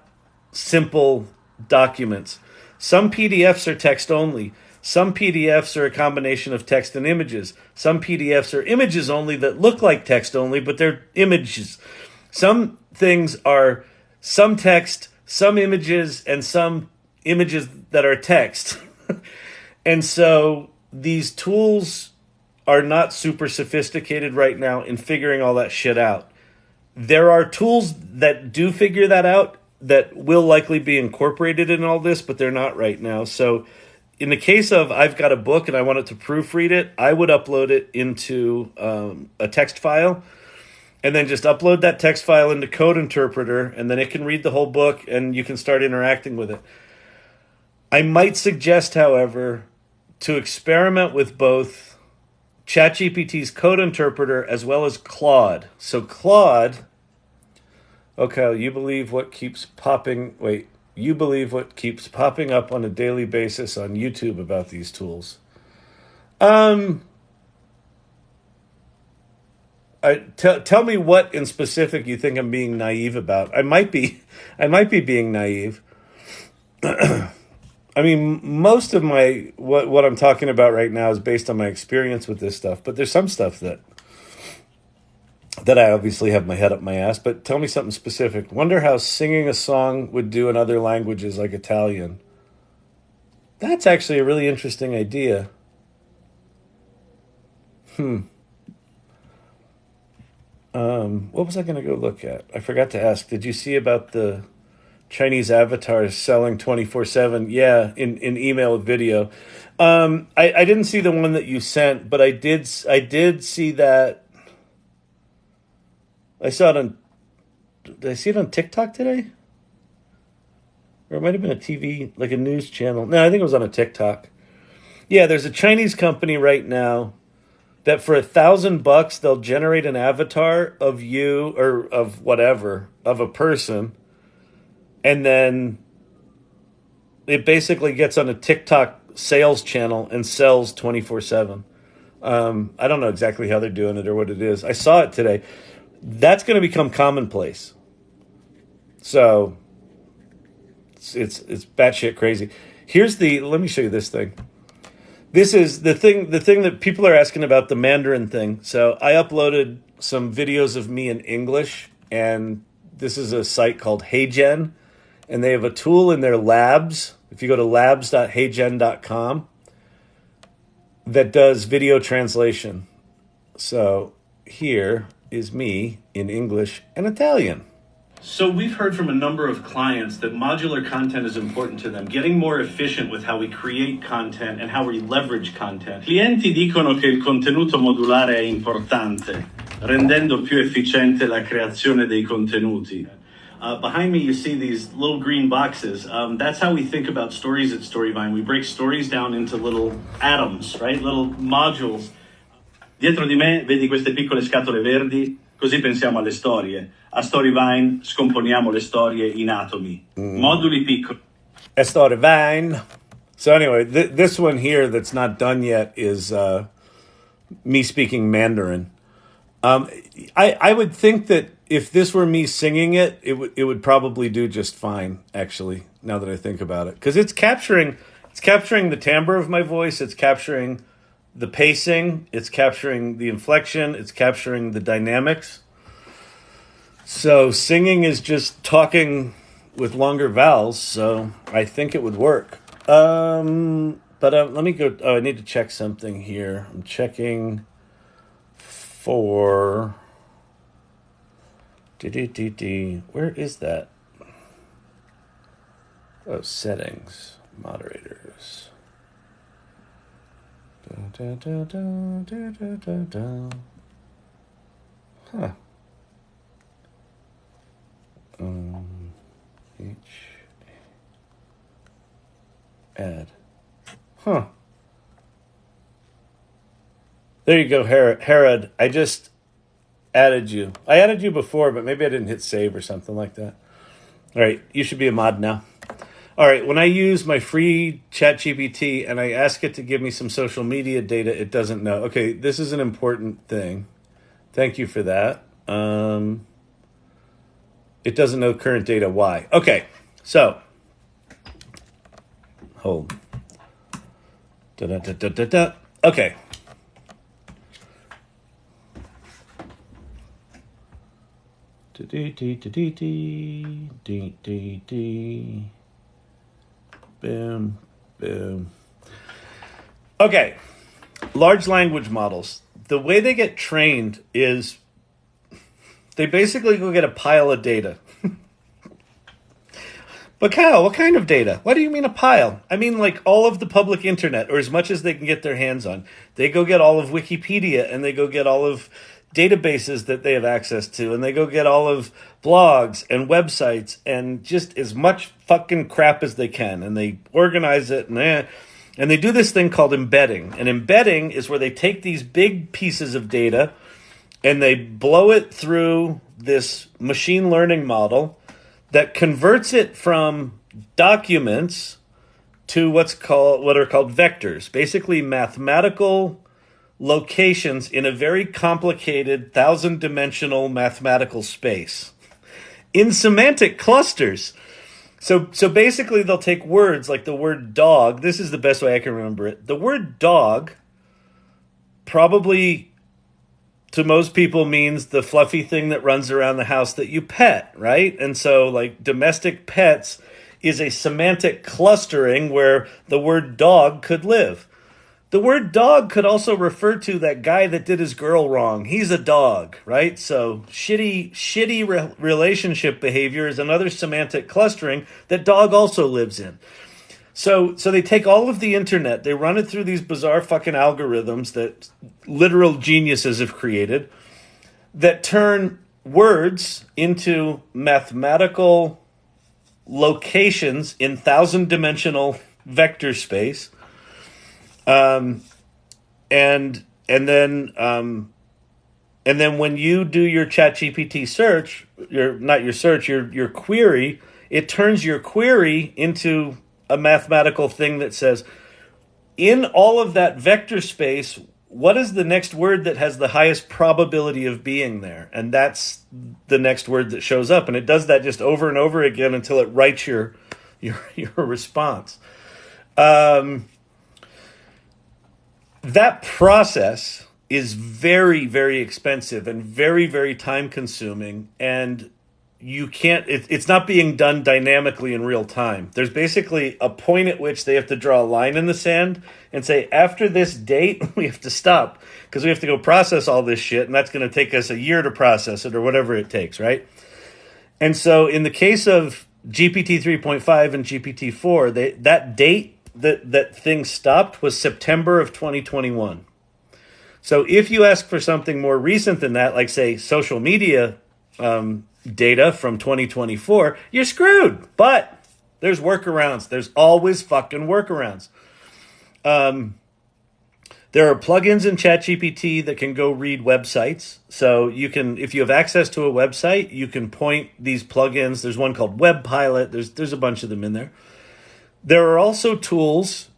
simple documents. Some PDFs are text only. Some PDFs are a combination of text and images. Some PDFs are images only that look like text only, but they're images. Some things are some text, some images, and some images that are text. And so these tools are not super sophisticated right now in figuring all that shit out. There are tools that do figure that out that will likely be incorporated in all this, but they're not right now. So in the case of I've got a book and I wanted to proofread it, I would upload it into a text file and then just upload that text file into Code Interpreter, and then it can read the whole book and you can start interacting with it. I might suggest, however, to experiment with both ChatGPT's Code Interpreter as well as Claude. So Claude, okay, you believe what keeps popping up on a daily basis on YouTube about these tools. Tell me what in specific you think I'm being naive about. I might be being naive. I mean, most of my what I'm talking about right now is based on my experience with this stuff, but there's some stuff that I obviously have my head up my ass. But tell me something specific. Wonder how singing a song would do in other languages like Italian. That's actually a really interesting idea. What was I going to go look at? I forgot to ask. Did you see about the Chinese avatars selling 24/7? Yeah, in email with video. I didn't see the one that you sent, but I did see that. I saw it on. Did I see it on TikTok today? Or it might have been a TV, like a news channel. No, I think it was on a TikTok. Yeah, there's a Chinese company right now that for $1,000 they'll generate an avatar of you or of whatever, of a person, and then it basically gets on a TikTok sales channel and sells 24/7. I don't know exactly how they're doing it or what it is. I saw it today. That's going to become commonplace. So it's batshit crazy. Let me show you this thing. This is the thing that people are asking about, the Mandarin thing. So I uploaded some videos of me in English, and this is a site called HeyGen, and they have a tool in their labs. If you go to labs.heygen.com, that does video translation. So here is me in English and Italian. So we've heard from a number of clients that modular content is important to them, getting more efficient with how we create content and how we leverage content. Clienti dicono che il contenuto modulare è importante, rendendo più efficiente la creazione dei contenuti. Behind me, you see these little green boxes. That's how we think about stories at Storyvine. We break stories down into little atoms, right? Little modules. Dietro di me vedi queste piccole scatole verdi? Così pensiamo alle storie. A Storyvine scomponiamo le storie in atomi. Moduli piccoli. A Storyvine. So anyway, this one here that's not done yet is me speaking Mandarin. I would think that if this were me singing it, it would probably do just fine, actually, now that I think about it. Because it's capturing the timbre of my voice, it's capturing the pacing, it's capturing the inflection, it's capturing the dynamics. So singing is just talking with longer vowels, so I think it would work. But let me go. Oh, I need to check something here. I'm checking for... Where is that? Oh, settings, moderators. Huh. Add. Huh. There you go, Herod. I just added you. I added you before, but maybe I didn't hit save or something like that. All right, you should be a mod now. All right, when I use my free ChatGPT and I ask it to give me some social media data, it doesn't know. Okay, this is an important thing. Thank you for that. It doesn't know current data. Why? Okay, so hold. Okay. Boom, boom. Okay, large language models. The way they get trained is they basically go get a pile of data. But Cal, what kind of data? What do you mean a pile? I mean like all of the public internet, or as much as they can get their hands on. They go get all of Wikipedia, and they go get all of databases that they have access to, and they go get all of blogs and websites and just as much fucking crap as they can, and they organize it, and they do this thing called embedding. And embedding is where they take these big pieces of data and they blow it through this machine learning model that converts it from documents to what are called vectors, basically mathematical locations in a very complicated 1,000-dimensional mathematical space in semantic clusters. So basically they'll take words like the word dog. This is the best way I can remember it. The word dog probably to most people means the fluffy thing that runs around the house that you pet, right? And so like domestic pets is a semantic clustering where the word dog could live. The word dog could also refer to that guy that did his girl wrong. He's a dog, right? So shitty relationship behavior is another semantic clustering that dog also lives in. So they take all of the internet, they run it through these bizarre fucking algorithms that literal geniuses have created that turn words into mathematical locations in 1,000-dimensional vector space. And then when you do your ChatGPT search, your query, it turns your query into a mathematical thing that says, in all of that vector space, what is the next word that has the highest probability of being there? And that's the next word that shows up. And it does that just over and over again until it writes your response. That process is very, very expensive and very, very time consuming. And you can't, it's not being done dynamically in real time. There's basically a point at which they have to draw a line in the sand and say, after this date, we have to stop because we have to go process all this shit. And that's going to take us a year to process it or whatever it takes, right? And so in the case of GPT 3.5 and GPT 4, that date that thing stopped was September of 2021. So if you ask for something more recent than that, like say social media data from 2024, you're screwed. But there's workarounds. There's always fucking workarounds. There are plugins in ChatGPT that can go read websites. So you can, if you have access to a website, you can point these plugins. There's one called Web Pilot. There's a bunch of them in there. There are also tools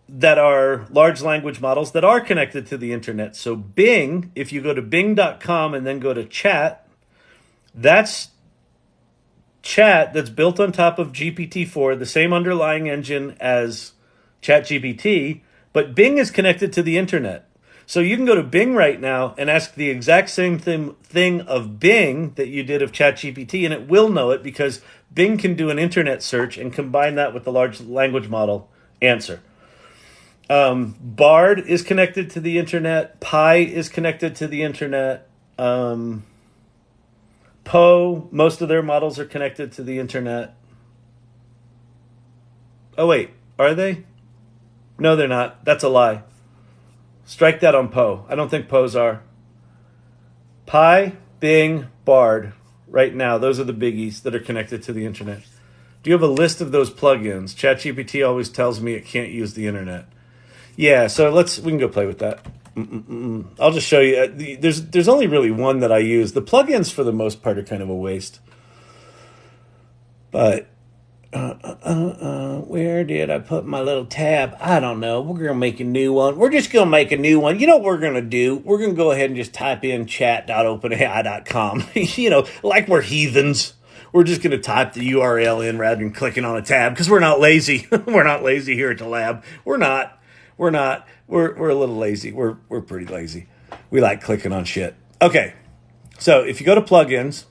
that are large language models that are connected to the internet. So Bing, if you go to bing.com and then go to chat, that's chat that's built on top of GPT-4, the same underlying engine as ChatGPT, but Bing is connected to the internet. So you can go to Bing right now and ask the exact same thing of Bing that you did of ChatGPT, and it will know it because Bing can do an internet search and combine that with the large language model answer. Bard is connected to the internet. Pi is connected to the internet. Poe, most of their models are connected to the internet. Oh, wait, are they? No, they're not. That's a lie. Strike that on Poe. I don't think Poe's are. Pi, Bing, Bard. Right now, those are the biggies that are connected to the internet. Do you have a list of those plugins? ChatGPT always tells me it can't use the internet. Yeah, so we can go play with that. I'll just show you. There's only really one that I use. The plugins, for the most part, are kind of a waste. But, Where did I put my little tab? I don't know. We're going to make a new one. We're just going to make a new one. You know what we're going to do? We're going to go ahead and just type in chat.openai.com. Like we're heathens. We're just going to type the URL in rather than clicking on a tab because we're not lazy. We're not lazy here at the lab. We're not. We're a little lazy. We're pretty lazy. We like clicking on shit. Okay. So if you go to plugins,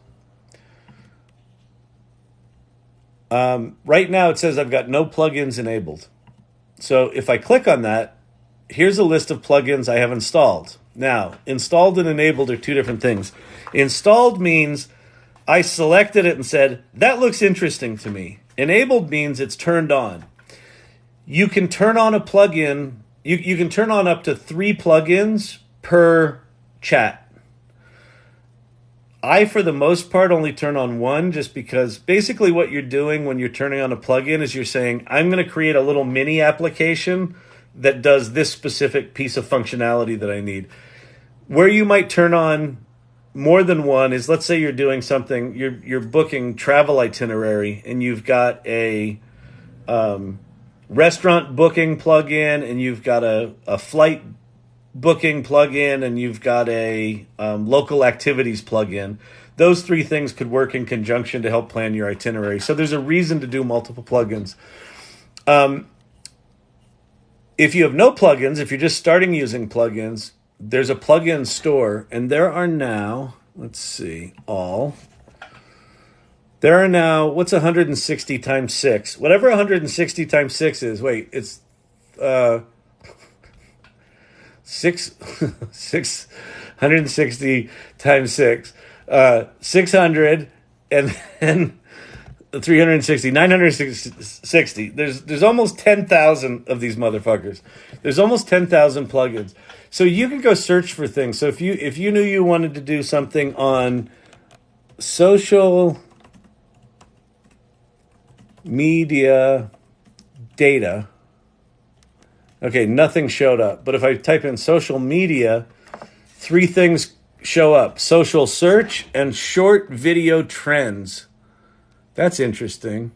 right now it says I've got no plugins enabled. So if I click on that, here's a list of plugins I have installed. Now, installed and enabled are two different things. Installed means I selected it and said, that looks interesting to me. Enabled means it's turned on. You can turn on a plugin. You can turn on up to 3 plugins per chat. I, for the most part, only turn on one just because basically what you're doing when you're turning on a plugin is you're saying, I'm going to create a little mini application that does this specific piece of functionality that I need. Where you might turn on more than one is, let's say you're doing something, you're booking travel itinerary and you've got a restaurant booking plugin and you've got a flight booking plugin and you've got a local activities plugin. Those 3 things could work in conjunction to help plan your itinerary. So there's a reason to do multiple plugins. If you have no plugins, if you're just starting using plugins, there's a plugin store, and there are now, let's see, there are now, what's 160 times 6? Whatever 160 times 6 is, wait, it's 660 times 6, 600, and then 360, 960. There's almost 10,000 of these motherfuckers. There's almost 10,000 plugins. So you can go search for things. So if you knew you wanted to do something on social media data, okay, nothing showed up. But if I type in social media, 3 things show up: social search and short video trends. That's interesting.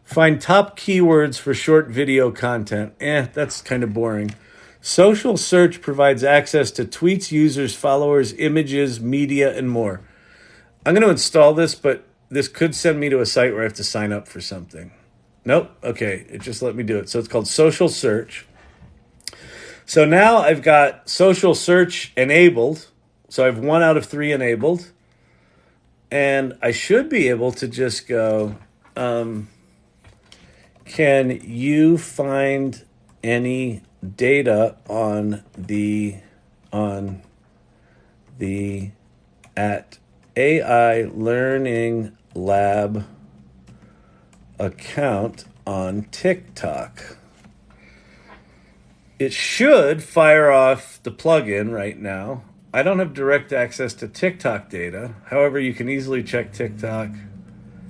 Find top keywords for short video content. That's kind of boring. Social search provides access to tweets, users, followers, images, media, and more. I'm going to install this, but this could send me to a site where I have to sign up for something. Nope. Okay, it just let me do it. So it's called social search. So now I've got social search enabled. So I have 1 out of 3 enabled. And I should be able to just go, can you find any data on the at AI Learning Lab account on TikTok? It should fire off the plugin right now. I don't have direct access to TikTok data. However, you can easily check TikTok.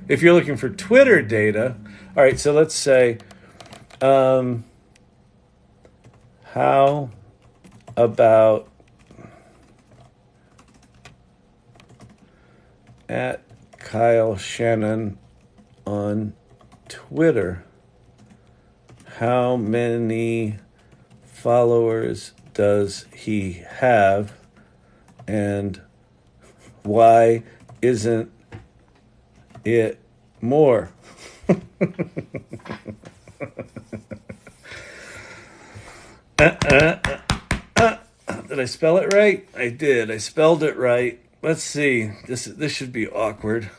If you're looking for Twitter data, all right, so let's say, how about at Kyle Shannon on Twitter? How many followers does he have? And why isn't it more? Did I spell it right? I did. I spelled it right. Let's see. This should be awkward.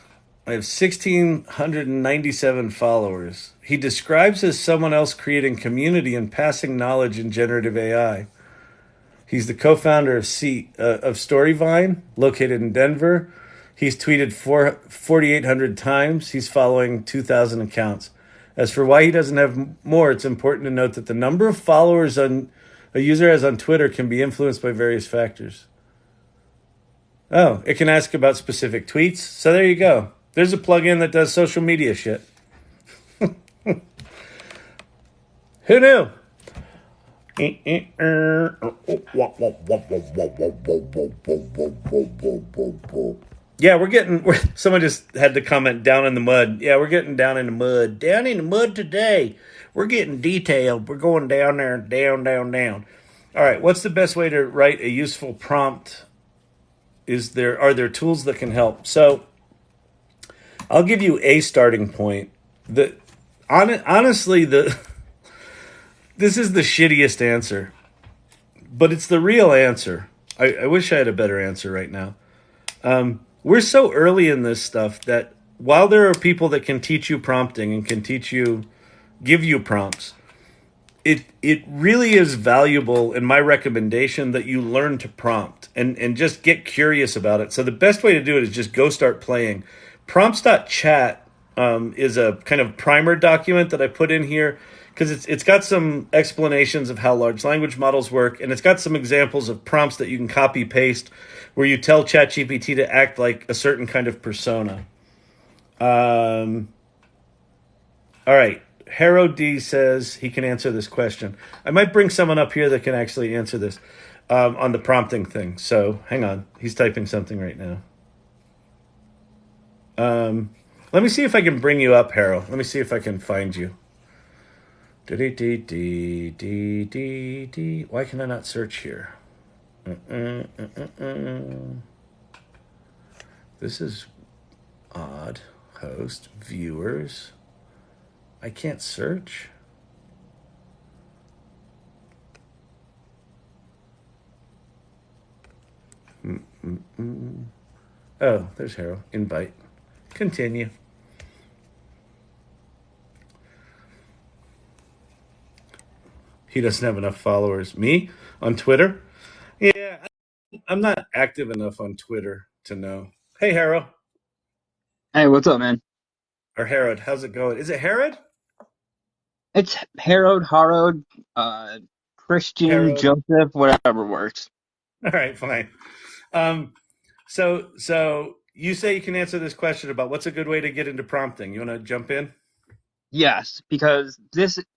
I have 1,697 followers. He describes as someone else creating community and passing knowledge in generative AI. He's the co-founder of Storyvine, located in Denver. He's tweeted 4,800 times. He's following 2,000 accounts. As for why he doesn't have more, it's important to note that the number of followers a user has on Twitter can be influenced by various factors. Oh, it can ask about specific tweets. So there you go. There's a plugin that does social media shit. Who knew? Yeah, someone just had to comment down in the mud. Yeah, we're getting down in the mud. Down in the mud today. We're getting detailed. We're going down there, down, down, down. All right, what's the best way to write a useful prompt? Are there tools that can help? So I'll give you a starting point. Honestly, this is the shittiest answer, but it's the real answer. I wish I had a better answer right now. We're so early in this stuff that while there are people that can teach you prompting and can give you prompts, it really is valuable in my recommendation that you learn to prompt and just get curious about it. So the best way to do it is just go start playing. Prompts.chat is a kind of primer document that I put in here because it's got some explanations of how large language models work, and it's got some examples of prompts that you can copy paste where you tell ChatGPT to act like a certain kind of persona. All right. Harrow D says he can answer this question. I might bring someone up here that can actually answer this on the prompting thing. So hang on. He's typing something right now. Let me see if I can bring you up, Harrow. Let me see if I can find you. Why can I not search here? This is odd. Host, viewers. I can't search. Oh, there's Harrow. Invite. Continue. He doesn't have enough followers. Me? On Twitter? Yeah, I'm not active enough on Twitter to know. Hey, Harrow. Hey, what's up, man? Or Herod. How's it going? Is it Herod? It's Harold, Harrod, uh, Christian, Herod. Joseph, whatever works. All right, fine. Um, so you say you can answer this question about what's a good way to get into prompting. You want to jump in? Yes, because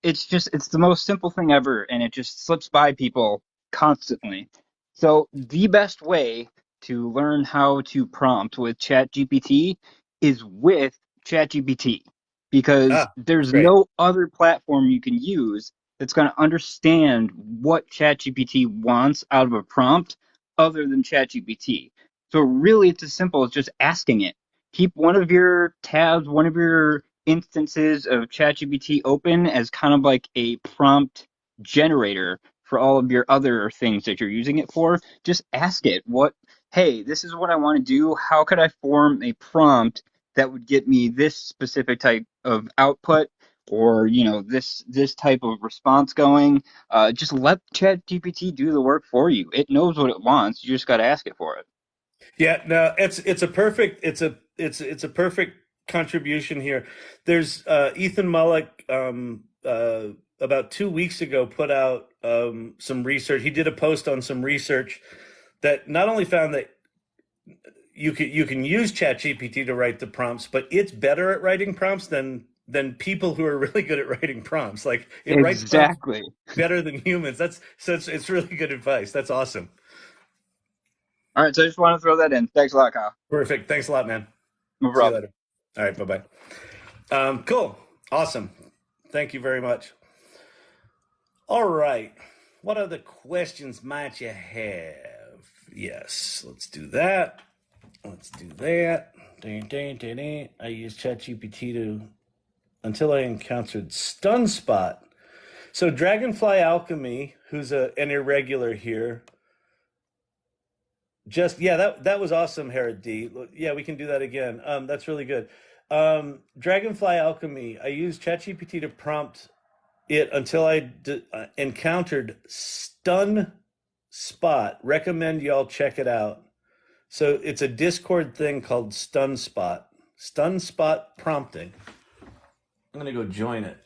it's the most simple thing ever, and it just slips by people constantly. So the best way to learn how to prompt with ChatGPT is with ChatGPT, because Ah, there's great. no other platform you can use that's going to understand what ChatGPT wants out of a prompt other than ChatGPT. So really, it's as simple as just asking it. Keep one of your tabs, one of your instances of ChatGPT open as kind of like a prompt generator for all of your other things that you're using it for. Just ask it, hey, this is what I want to do. How could I form a prompt that would get me this specific type of output? Or this type of response going. Just let ChatGPT do the work for you. It knows what it wants. You just got to ask it for it. Yeah, no, it's a perfect contribution here. There's Ethan Mullick about 2 weeks ago put out some research. He did a post on some research that not only found that you can use ChatGPT to write the prompts, but it's better at writing prompts than people who are really good at writing prompts. Like it writes prompts Exactly. better than humans. It's really good advice. That's awesome. All right, so I just want to throw that in. Thanks a lot, Kyle. Perfect. Thanks a lot, man. No See you problem. later. All right. Bye bye. Cool. Awesome. Thank you very much. All right. What other questions might you have? Yes. Let's do that. Let's do that. I use ChatGPT until I encountered Stun Spot. So Dragonfly Alchemy, who's an irregular here, that was awesome, Herod D. Yeah, we can do that again. That's really good. Dragonfly Alchemy. I used ChatGPT to prompt it until I encountered Stun Spot. Recommend y'all check it out. So it's a Discord thing called Stun Spot. Stun Spot prompting. I'm gonna go join it.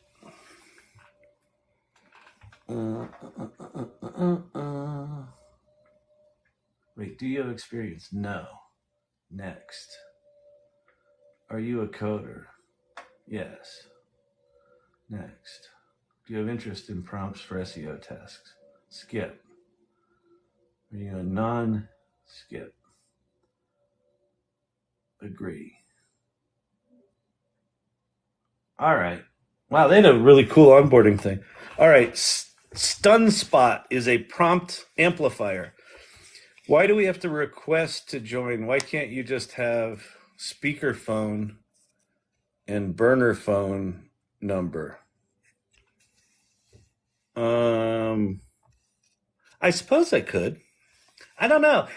Wait, do you have experience? No. Next. Are you a coder? Yes. Next. Do you have interest in prompts for SEO tasks? Skip. Are you a non-skip? Agree. All right. Wow, they had a really cool onboarding thing. All right. Stun Spot is a prompt amplifier. Why do we have to request to join? Why can't you just have speakerphone and burner phone number? I suppose I could. I don't know.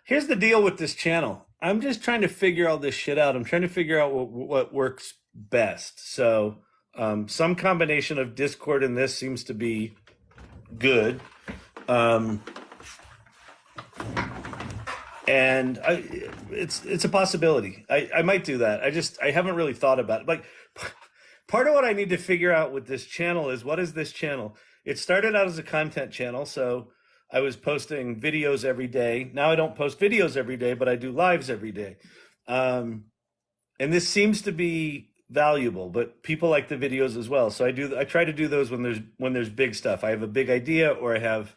Here's the deal with this channel. I'm just trying to figure all this shit out. I'm trying to figure out what works best. So some combination of Discord and this seems to be good. And it's a possibility. I might do that. I haven't really thought about it. Like part of what I need to figure out with this channel is what is this channel? It started out as a content channel, so I was posting videos every day. Now I don't post videos every day, but I do lives every day. And this seems to be valuable, but people like the videos as well. So I try to do those when there's big stuff. I have a big idea, or I have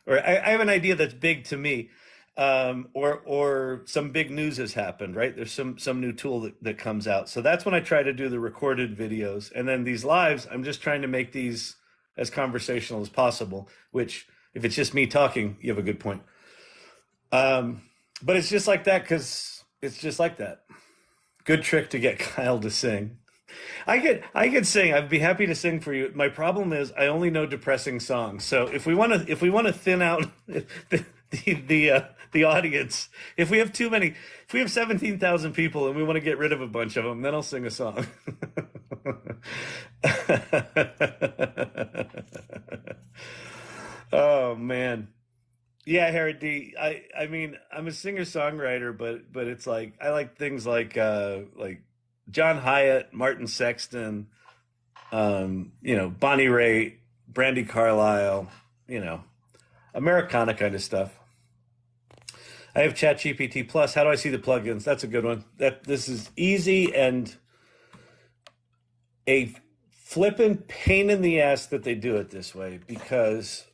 an idea that's big to me, or some big news has happened. Right? There's some new tool that comes out. So that's when I try to do the recorded videos, and then these lives. I'm just trying to make these as conversational as possible. Which, if it's just me talking, you have a good point. But it's just like that because it's just like that. Good trick to get Kyle to sing. I could sing. I'd be happy to sing for you. My problem is I only know depressing songs. So if we want to thin out the audience, if we have 17,000 people and we want to get rid of a bunch of them, then I'll sing a song. Oh man. Yeah, Harry D. I mean, I'm a singer-songwriter, but it's like I like things like John Hyatt, Martin Sexton, Bonnie Raitt, Brandy Carlisle, you know, Americana kind of stuff. I have ChatGPT Plus. How do I see the plugins? That's a good one. This is easy and a flippin' pain in the ass that they do it this way because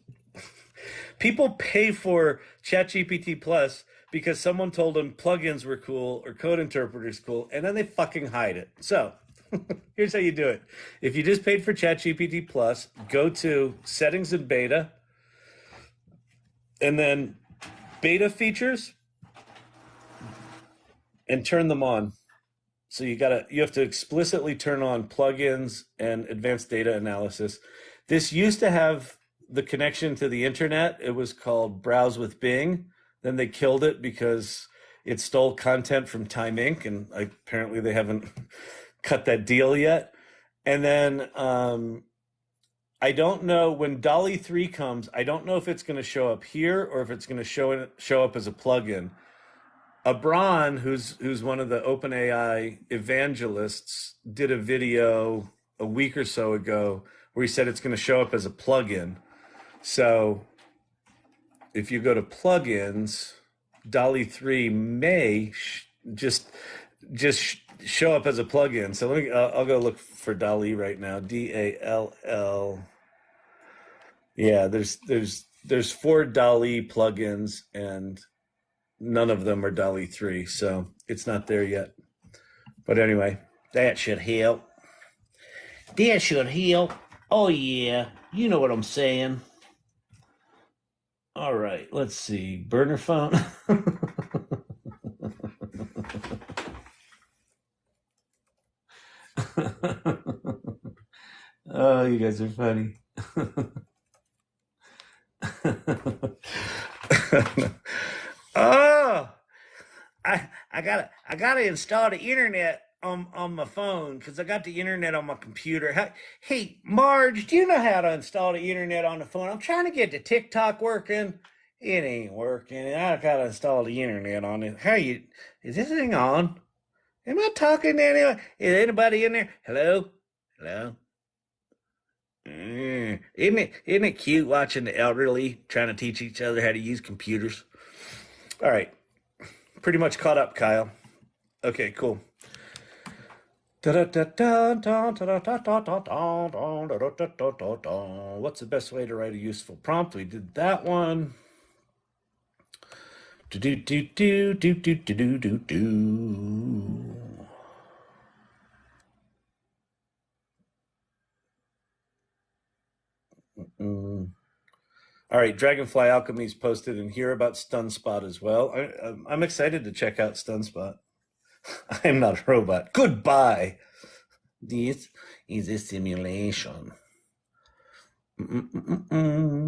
people pay for ChatGPT Plus because someone told them plugins were cool or code interpreters cool, and then they fucking hide it. So here's how you do it. If you just paid for ChatGPT Plus, go to settings and beta, and then beta features, and turn them on. So you have to explicitly turn on plugins and advanced data analysis. This used to have the connection to the internet. It was called Browse with Bing. Then they killed it because it stole content from Time Inc. And apparently they haven't cut that deal yet. And then I don't know when Dolly 3 comes. I don't know if it's going to show up here or if it's going to show up as a plugin. Abran, who's one of the OpenAI evangelists, did a video a week or so ago where he said it's going to show up as a plugin. So if you go to plugins, Dolly 3 may just show up as a plugin. So I'll go look for Dolly right now. DALL. Yeah, there's 4 Dolly plugins and none of them are Dolly 3, so it's not there yet. But anyway, that should help. That should help. Oh yeah, you know what I'm saying. All right, let's see. Burner phone. Oh, you guys are funny. Oh, I gotta install the internet on my phone because I got the internet on my computer. Hey, Marge, do you know how to install the internet on the phone? I'm trying to get the TikTok working. It ain't working. I gotta install the internet on it. Is this thing on? Am I talking to anyone? Is anybody in there? Hello? Hello? Isn't it cute watching the elderly trying to teach each other how to use computers? All right. Pretty much caught up, Kyle. Okay, cool. What's the best way to write a useful prompt? We did that one. Do do do do do do do do do. Mm. All right, Dragonfly Alchemy's posted in here about Stunspot as well. I'm excited to check out Stunspot. I am not a robot. Goodbye. This is a simulation. Mm-mm-mm-mm.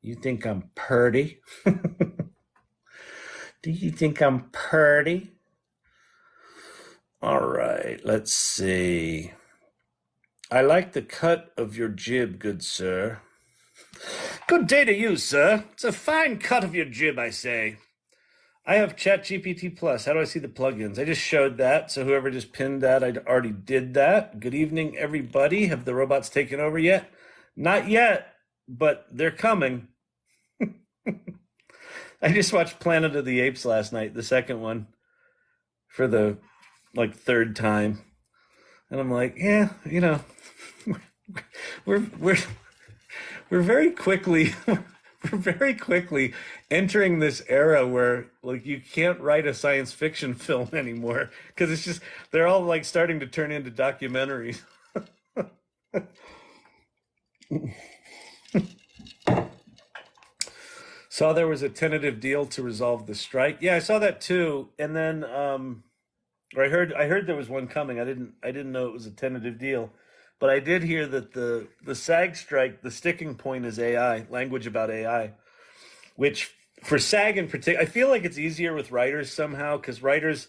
You think I'm purty? Do you think I'm purty? All right, let's see. I like the cut of your jib, good sir. Good day to you, sir. It's a fine cut of your jib, I say. I have ChatGPT Plus. How do I see the plugins? I just showed that, so whoever just pinned that, I already did that. Good evening, everybody. Have the robots taken over yet? Not yet, but they're coming. I just watched Planet of the Apes last night, the second one, for the third time, and I'm like, yeah, we're we're we're very quickly we're very quickly entering this era where you can't write a science fiction film anymore because it's just they're all starting to turn into documentaries. Saw there was a tentative deal to resolve the strike. Yeah, I saw that too. And then or I heard there was one coming. I didn't know it was a tentative deal. But I did hear that the SAG strike, the sticking point is AI, language about AI, which for SAG in particular, I feel like it's easier with writers somehow because writers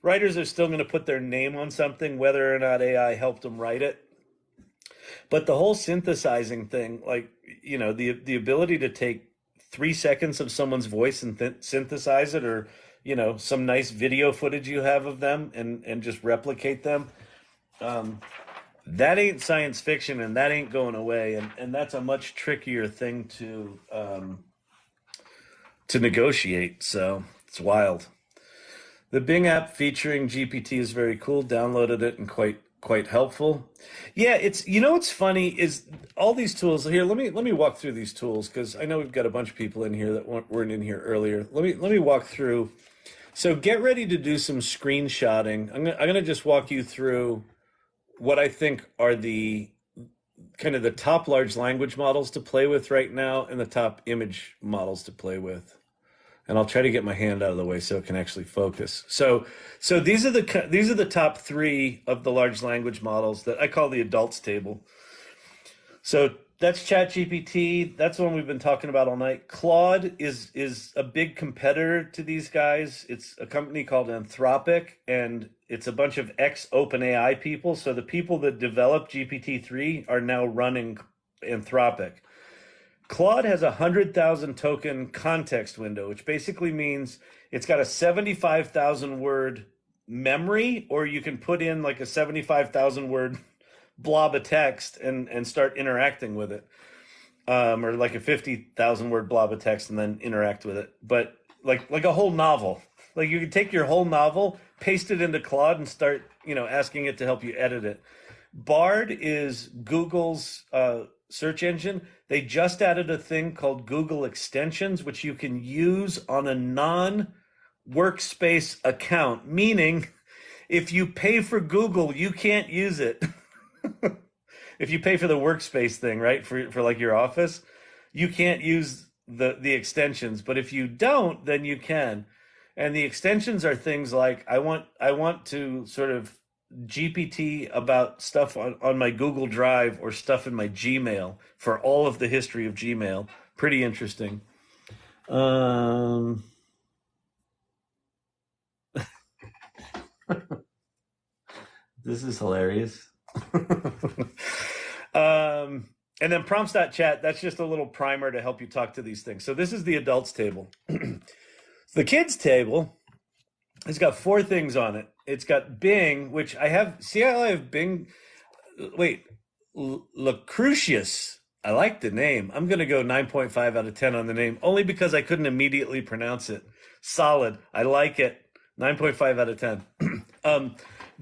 are still going to put their name on something whether or not AI helped them write it. But the whole synthesizing thing, the ability to take 3 seconds of someone's voice and synthesize it, or some nice video footage you have of them and just replicate them. That ain't science fiction, and that ain't going away, and that's a much trickier thing to negotiate. So it's wild. The Bing app featuring GPT is very cool. Downloaded it and quite helpful. Yeah, it's what's funny is all these tools here. Let me walk through these tools because I know we've got a bunch of people in here that weren't in here earlier. Let me walk through. So get ready to do some screenshotting. I'm gonna just walk you through what I think are the kind of the top large language models to play with right now and the top image models to play with. And I'll try to get my hand out of the way so it can actually focus. So these are the top three of the large language models that I call the adults table. So that's ChatGPT. That's the one we've been talking about all night. Claude is a big competitor to these guys. It's a company called Anthropic, and it's a bunch of ex-OpenAI people. So the people that developed GPT-3 are now running Anthropic. Claude has 100,000 token context window, which basically means it's got a 75,000 word memory, or you can put in a 75,000 word blob of text and start interacting with it, or a 50,000 word blob of text and then interact with it. But like a whole novel, you can take your whole novel, paste it into Claude, and start asking it to help you edit it. Bard is Google's search engine. They just added a thing called Google Extensions, which you can use on a non-workspace account, meaning if you pay for Google, you can't use it. If you pay for the workspace thing, right, for your office, you can't use the extensions. But if you don't, then you can. And the extensions are things like I want to sort of GPT about stuff on my Google Drive or stuff in my Gmail for all of the history of Gmail. Pretty interesting. This is hilarious. And then prompts.chat, that's just a little primer to help you talk to these things. So this is the adults table. The kids table has got 4 things on it. It's got Bing, which I have. See how I have Bing? Wait, Lucretius. I like the name. I'm going to go 9.5 out of 10 on the name, only because I couldn't immediately pronounce it. Solid. I like it. 9.5 out of 10.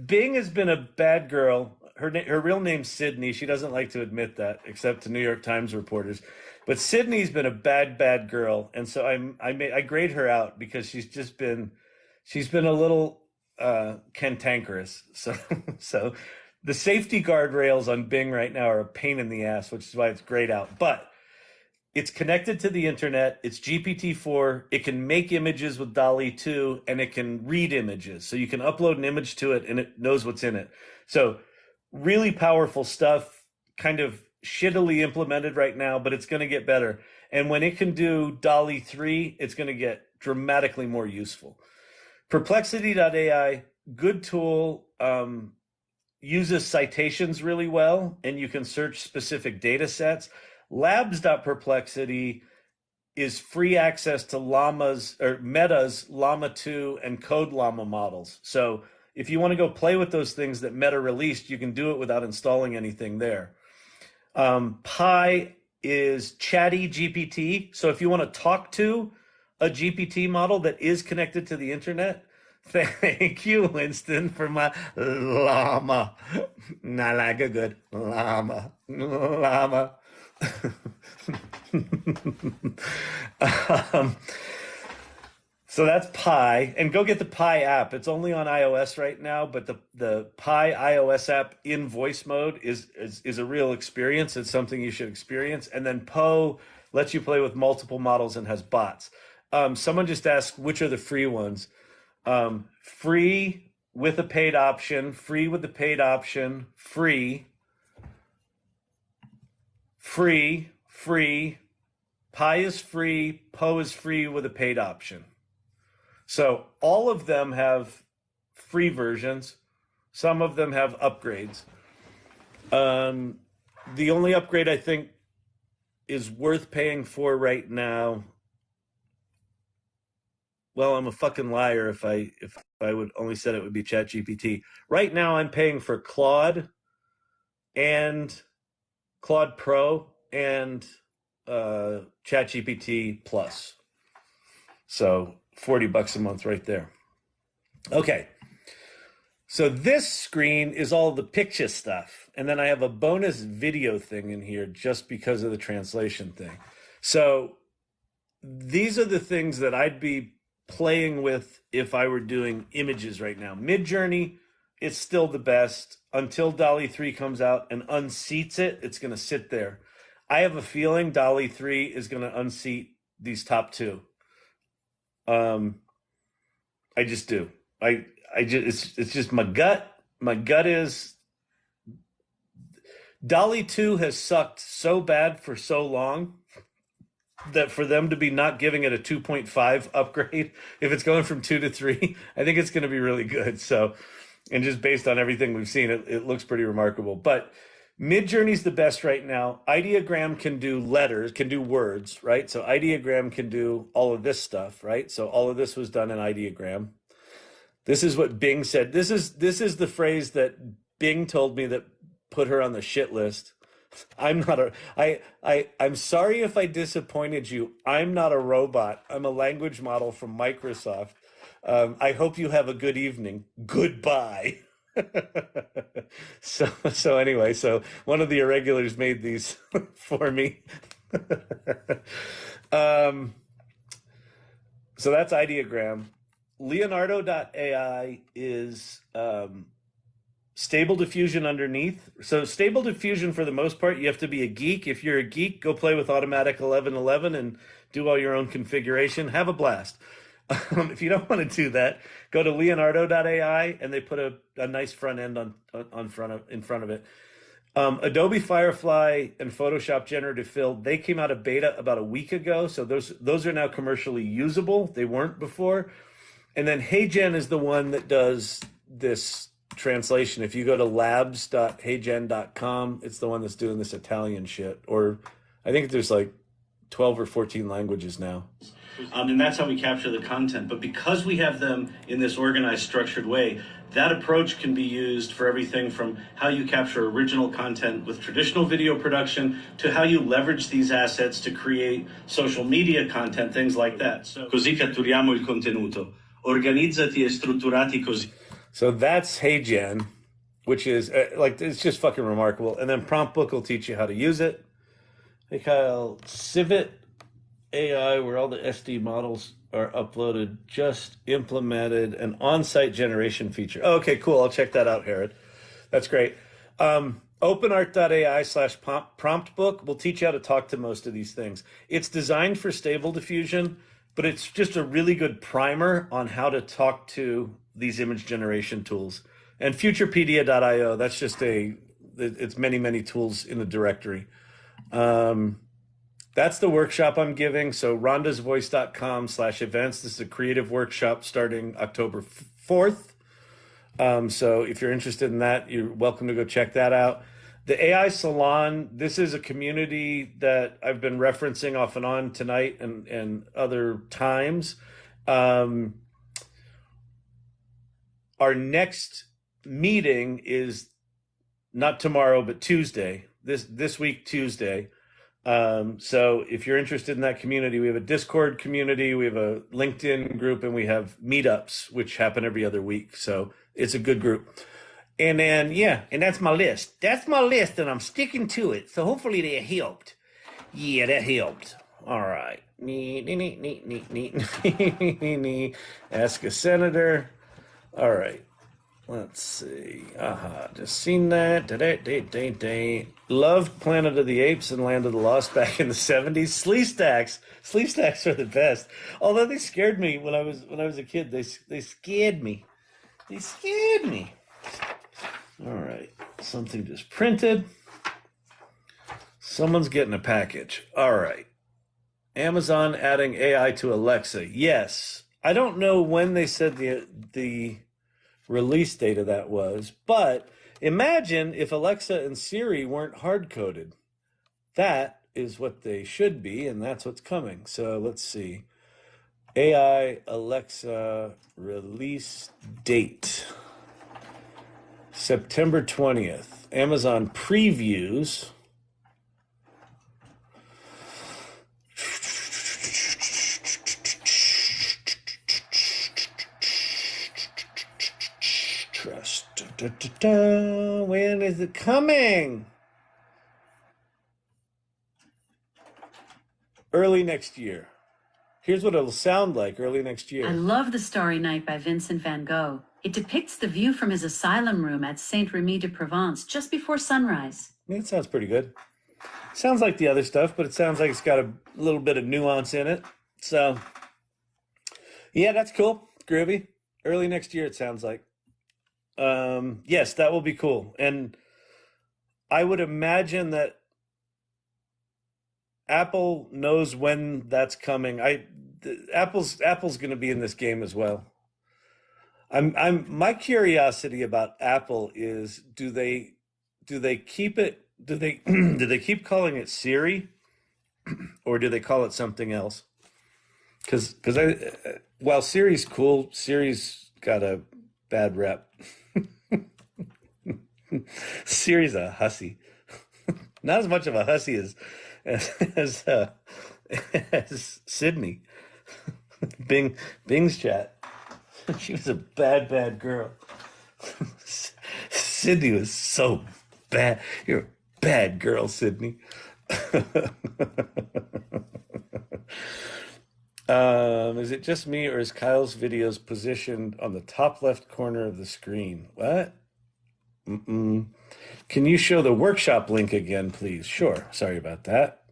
Bing has been a bad girl. her real name's Sydney. She doesn't like to admit that, except to New York Times reporters. But Sydney's been a bad girl, and so I grade her out because she's been a little cantankerous. So the safety guardrails on Bing right now are a pain in the ass, which is why it's grayed out. But it's connected to the internet. It's GPT-4. It can make images with DALL-E 2, and it can read images. So you can upload an image to it, and it knows what's in it. So really powerful stuff, kind of shittily implemented right now, but it's going to get better. And when it can do DALL-E 3, it's going to get dramatically more useful. Perplexity.ai, good tool, uses citations really well, and you can search specific data sets. Labs.perplexity is free access to Meta's Llama 2 and Code Llama models. So if you want to go play with those things that Meta released, you can do it without installing anything there. Pi is Chatty GPT. So if you want to talk to a GPT model that is connected to the internet, thank you, Winston, for my llama. I like a good llama. So that's Pi, and go get the Pi app. It's only on iOS right now, but the Pi iOS app in voice mode is a real experience. It's something you should experience. And then Poe lets you play with multiple models and has bots. Someone just asked which are the free ones. Free with a paid option, free with the paid option, free. Pi is free, Poe is free with a paid option. So all of them have free versions. Some of them have upgrades. The only upgrade I think is worth paying for right now. Well, I'm a fucking liar if I would only said it would be ChatGPT. Right now I'm paying for Claude and Claude Pro and ChatGPT Plus. So $40 a month right there. Okay. So this screen is all the picture stuff. And then I have a bonus video thing in here just because of the translation thing. So these are the things that I'd be playing with if I were doing images right now. Midjourney, it's still the best. Until DALL-E 3 comes out and unseats it, it's going to sit there. I have a feeling DALL-E 3 is going to unseat these top two. I just do. It's just my gut. My gut is DALL-E 2 has sucked so bad for so long that for them to be not giving it a 2.5 upgrade, if it's going from 2 to 3, I think it's going to be really good. So, and just based on everything we've seen, it looks pretty remarkable. But Midjourney's the best right now. Ideogram can do letters, can do words, right? So Ideogram can do all of this stuff, right? So all of this was done in Ideogram. This is what Bing said. This is the phrase that Bing told me that put her on the shit list. I'm sorry if I disappointed you. I'm not a robot. I'm a language model from Microsoft. I hope you have a good evening. Goodbye. So anyway, so one of the irregulars made these for me. So that's Ideogram. Leonardo.ai is Stable Diffusion underneath. So Stable Diffusion, for the most part, you have to be a geek. If you're a geek, go play with Automatic 1111 and do all your own configuration. Have a blast. If you don't want to do that, go to Leonardo.ai, and they put a nice front end in front of it. Adobe Firefly and Photoshop Generative Fill, they came out of beta about a week ago, so those are now commercially usable. They weren't before. And then HeyGen is the one that does this translation. If you go to labs.heygen.com, it's the one that's doing this Italian shit. Or I think there's like 12 or 14 languages now. And that's how we capture the content. But because we have them in this organized, structured way, that approach can be used for everything from how you capture original content with traditional video production to how you leverage these assets to create social media content, things like that. So, così catturiamo il contenuto. Organizzati e strutturati così. So that's HeyGen. which is like it's just fucking remarkable. And then Prompt Book will teach you how to use it. Hey Kyle, Civet AI, where all the SD models are uploaded, just implemented an on-site generation feature. Oh, okay, cool. I'll check that out, Herod. That's great. OpenArt.ai/prompt book will teach you how to talk to most of these things. It's designed for Stable Diffusion, but it's just a really good primer on how to talk to these image generation tools. And Futurepedia.io, that's just it's many, many tools in the directory. That's the workshop I'm giving. So rondasvoice.com/events. This is a creative workshop starting October 4th. So if you're interested in that, you're welcome to go check that out. The AI Salon, this is a community that I've been referencing off and on tonight and other times. Our next meeting is not tomorrow, but Tuesday, this week, Tuesday. So if you're interested in that community, we have a Discord community, we have a LinkedIn group, and we have meetups, which happen every other week. So it's a good group. And then, yeah, and that's my list. That's my list, and I'm sticking to it. So hopefully that helped. Yeah, that helped. All right. Ask a senator. All right. Let's see. Just seen that. Loved Planet of the Apes and Land of the Lost back in the 70s. Slee stacks are the best. Although they scared me when I was a kid. They scared me. They scared me. All right. Something just printed. Someone's getting a package. All right. Amazon adding AI to Alexa. Yes. I don't know when they said the release date of that was, but imagine if Alexa and Siri weren't hard-coded. That is what they should be, and that's what's coming. So let's see. AI Alexa release date. September 20th. Amazon previews. When is it coming? Early next year. Here's what it'll sound like early next year. I love The Starry Night by Vincent van Gogh. It depicts the view from his asylum room at Saint-Rémy de Provence just before sunrise. It sounds pretty good. Sounds like the other stuff, but it sounds like it's got a little bit of nuance in it. So, yeah, that's cool. Groovy. Early next year, it sounds like. Yes, that will be cool. And I would imagine that Apple knows when that's coming. Apple's going to be in this game as well. My curiosity about Apple is do they keep it do they keep calling it Siri or do they call it something else? Cuz while Siri's cool, Siri's got a bad rep. Siri's a hussy. Not as much of a hussy as Sydney. Bing's chat. She was a bad girl. Sydney was so bad. You're a bad girl, Sydney. Is it just me or is Kyle's videos positioned on the top left corner of the screen? What? Can you show the workshop link again, please? Sure. Sorry about that.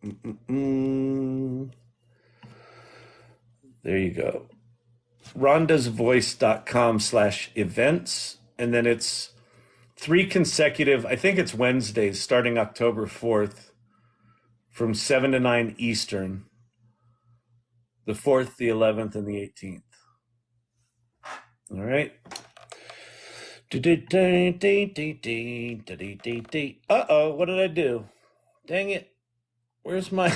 There you go. rondasvoice.com/events. And then it's 3 consecutive, I think it's Wednesdays starting October 4th from 7 to 9 Eastern. The 4th, the 11th, and the 18th. All right. Uh-oh, what did I do? Dang it. Where's my...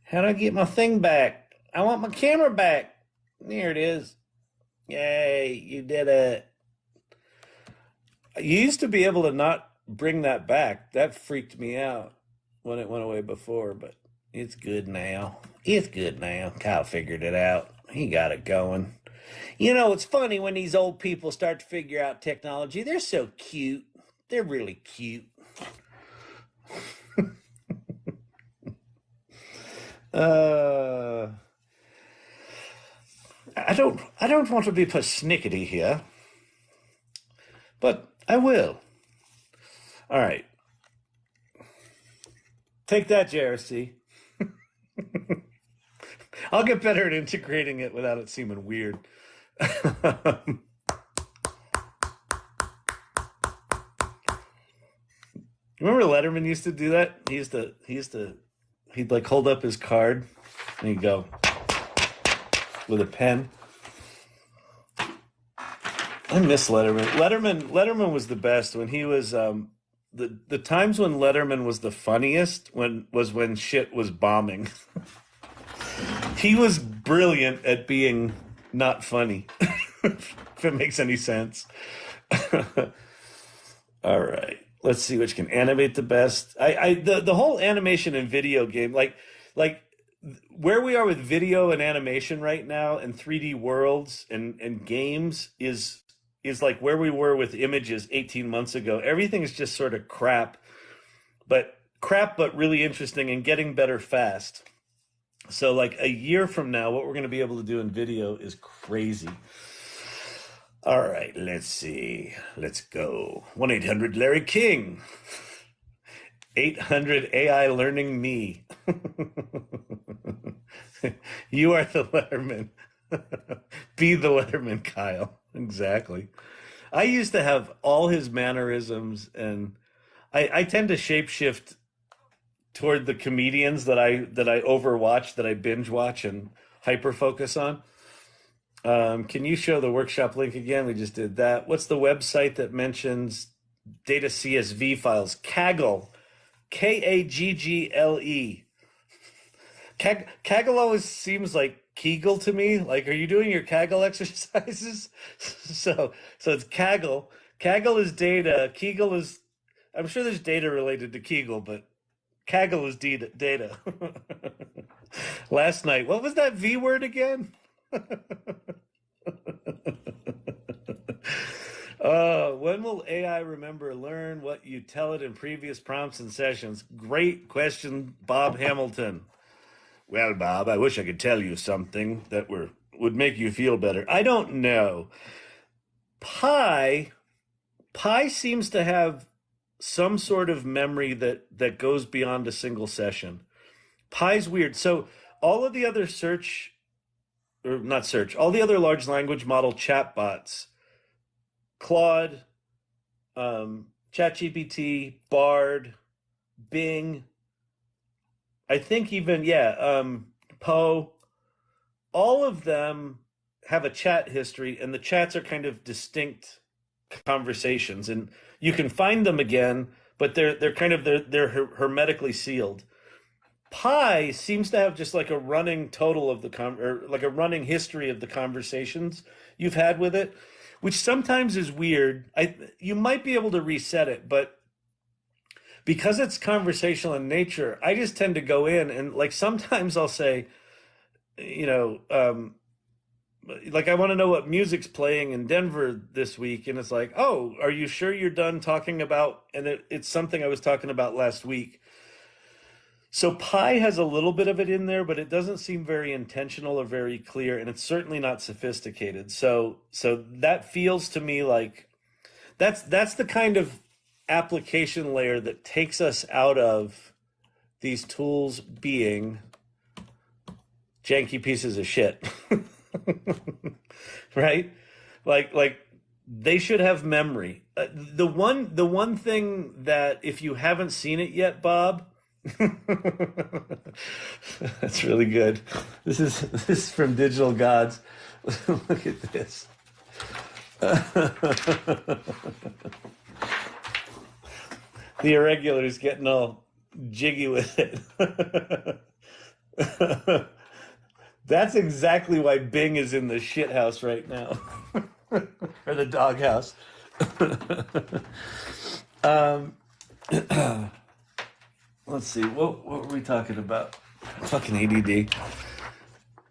How do I get my thing back? I want my camera back. There it is. Yay, you did it. You used to be able to not bring that back. That freaked me out when it went away before, but it's good now. It's good now. Kyle figured it out. He got it going. You know, it's funny when these old people start to figure out technology. They're so cute. They're really cute. Uh, I don't want to be persnickety here, but I will. All right. Take that, JRC. I'll get better at integrating it without it seeming weird. Remember Letterman used to do that? He'd like hold up his card and he'd go with a pen. I miss Letterman. Letterman was the best when he was the times when Letterman was the funniest when shit was bombing. He was brilliant at being not funny. If it makes any sense. All right. Let's see which can animate the best. The whole animation and video game, like where we are with video and animation right now and 3D worlds and games is like where we were with images 18 months ago. Everything is just sort of crap, but really interesting and getting better fast. So like a year from now, what we're going to be able to do in video is crazy. All right, let's see. Let's go. 1-800-Larry King. 800 AI Learning Me. You are the Letterman. Be the Letterman, Kyle. Exactly. I used to have all his mannerisms, and I tend to shapeshift toward the comedians that I overwatch, that I binge watch and hyper focus on. Can you show the workshop link again? We just did that. What's the website that mentions data CSV files? Kaggle. Kaggle. Kaggle always seems like Kegel to me. Like, are you doing your Kaggle exercises? So it's Kaggle. Kaggle is data. Kegel is, I'm sure there's data related to Kegel, but Kaggle is data. Last night, what was that V word again? When will AI learn what you tell it in previous prompts and sessions? Great question, Bob Hamilton. Well, Bob, I wish I could tell you something that would make you feel better. I don't know. Pi seems to have some sort of memory that goes beyond a single session. Pi's weird. So all of the other all the other large language model chatbots, Claude, ChatGPT, Bard, Bing, I think even, Poe, all of them have a chat history, and the chats are kind of distinct conversations, and you can find them again, but they're hermetically sealed. Pi seems to have just like a running total of like a running history of the conversations you've had with it, which sometimes is weird. You might be able to reset it, but because it's conversational in nature, I just tend to go in and like sometimes I'll say, like I want to know what music's playing in Denver this week, and it's like, oh, are you sure you're done talking about? And it's something I was talking about last week. So Pi has a little bit of it in there, but it doesn't seem very intentional or very clear, and it's certainly not sophisticated. So that feels to me like that's the kind of application layer that takes us out of these tools being janky pieces of shit. Right? Like they should have memory. The one thing that if you haven't seen it yet, Bob, that's really good. This is from Digital Gods. Look at this. The irregular's getting all jiggy with it. That's exactly why Bing is in the shit house right now. Or the dog house. Let's see, what were we talking about? Fucking ADD.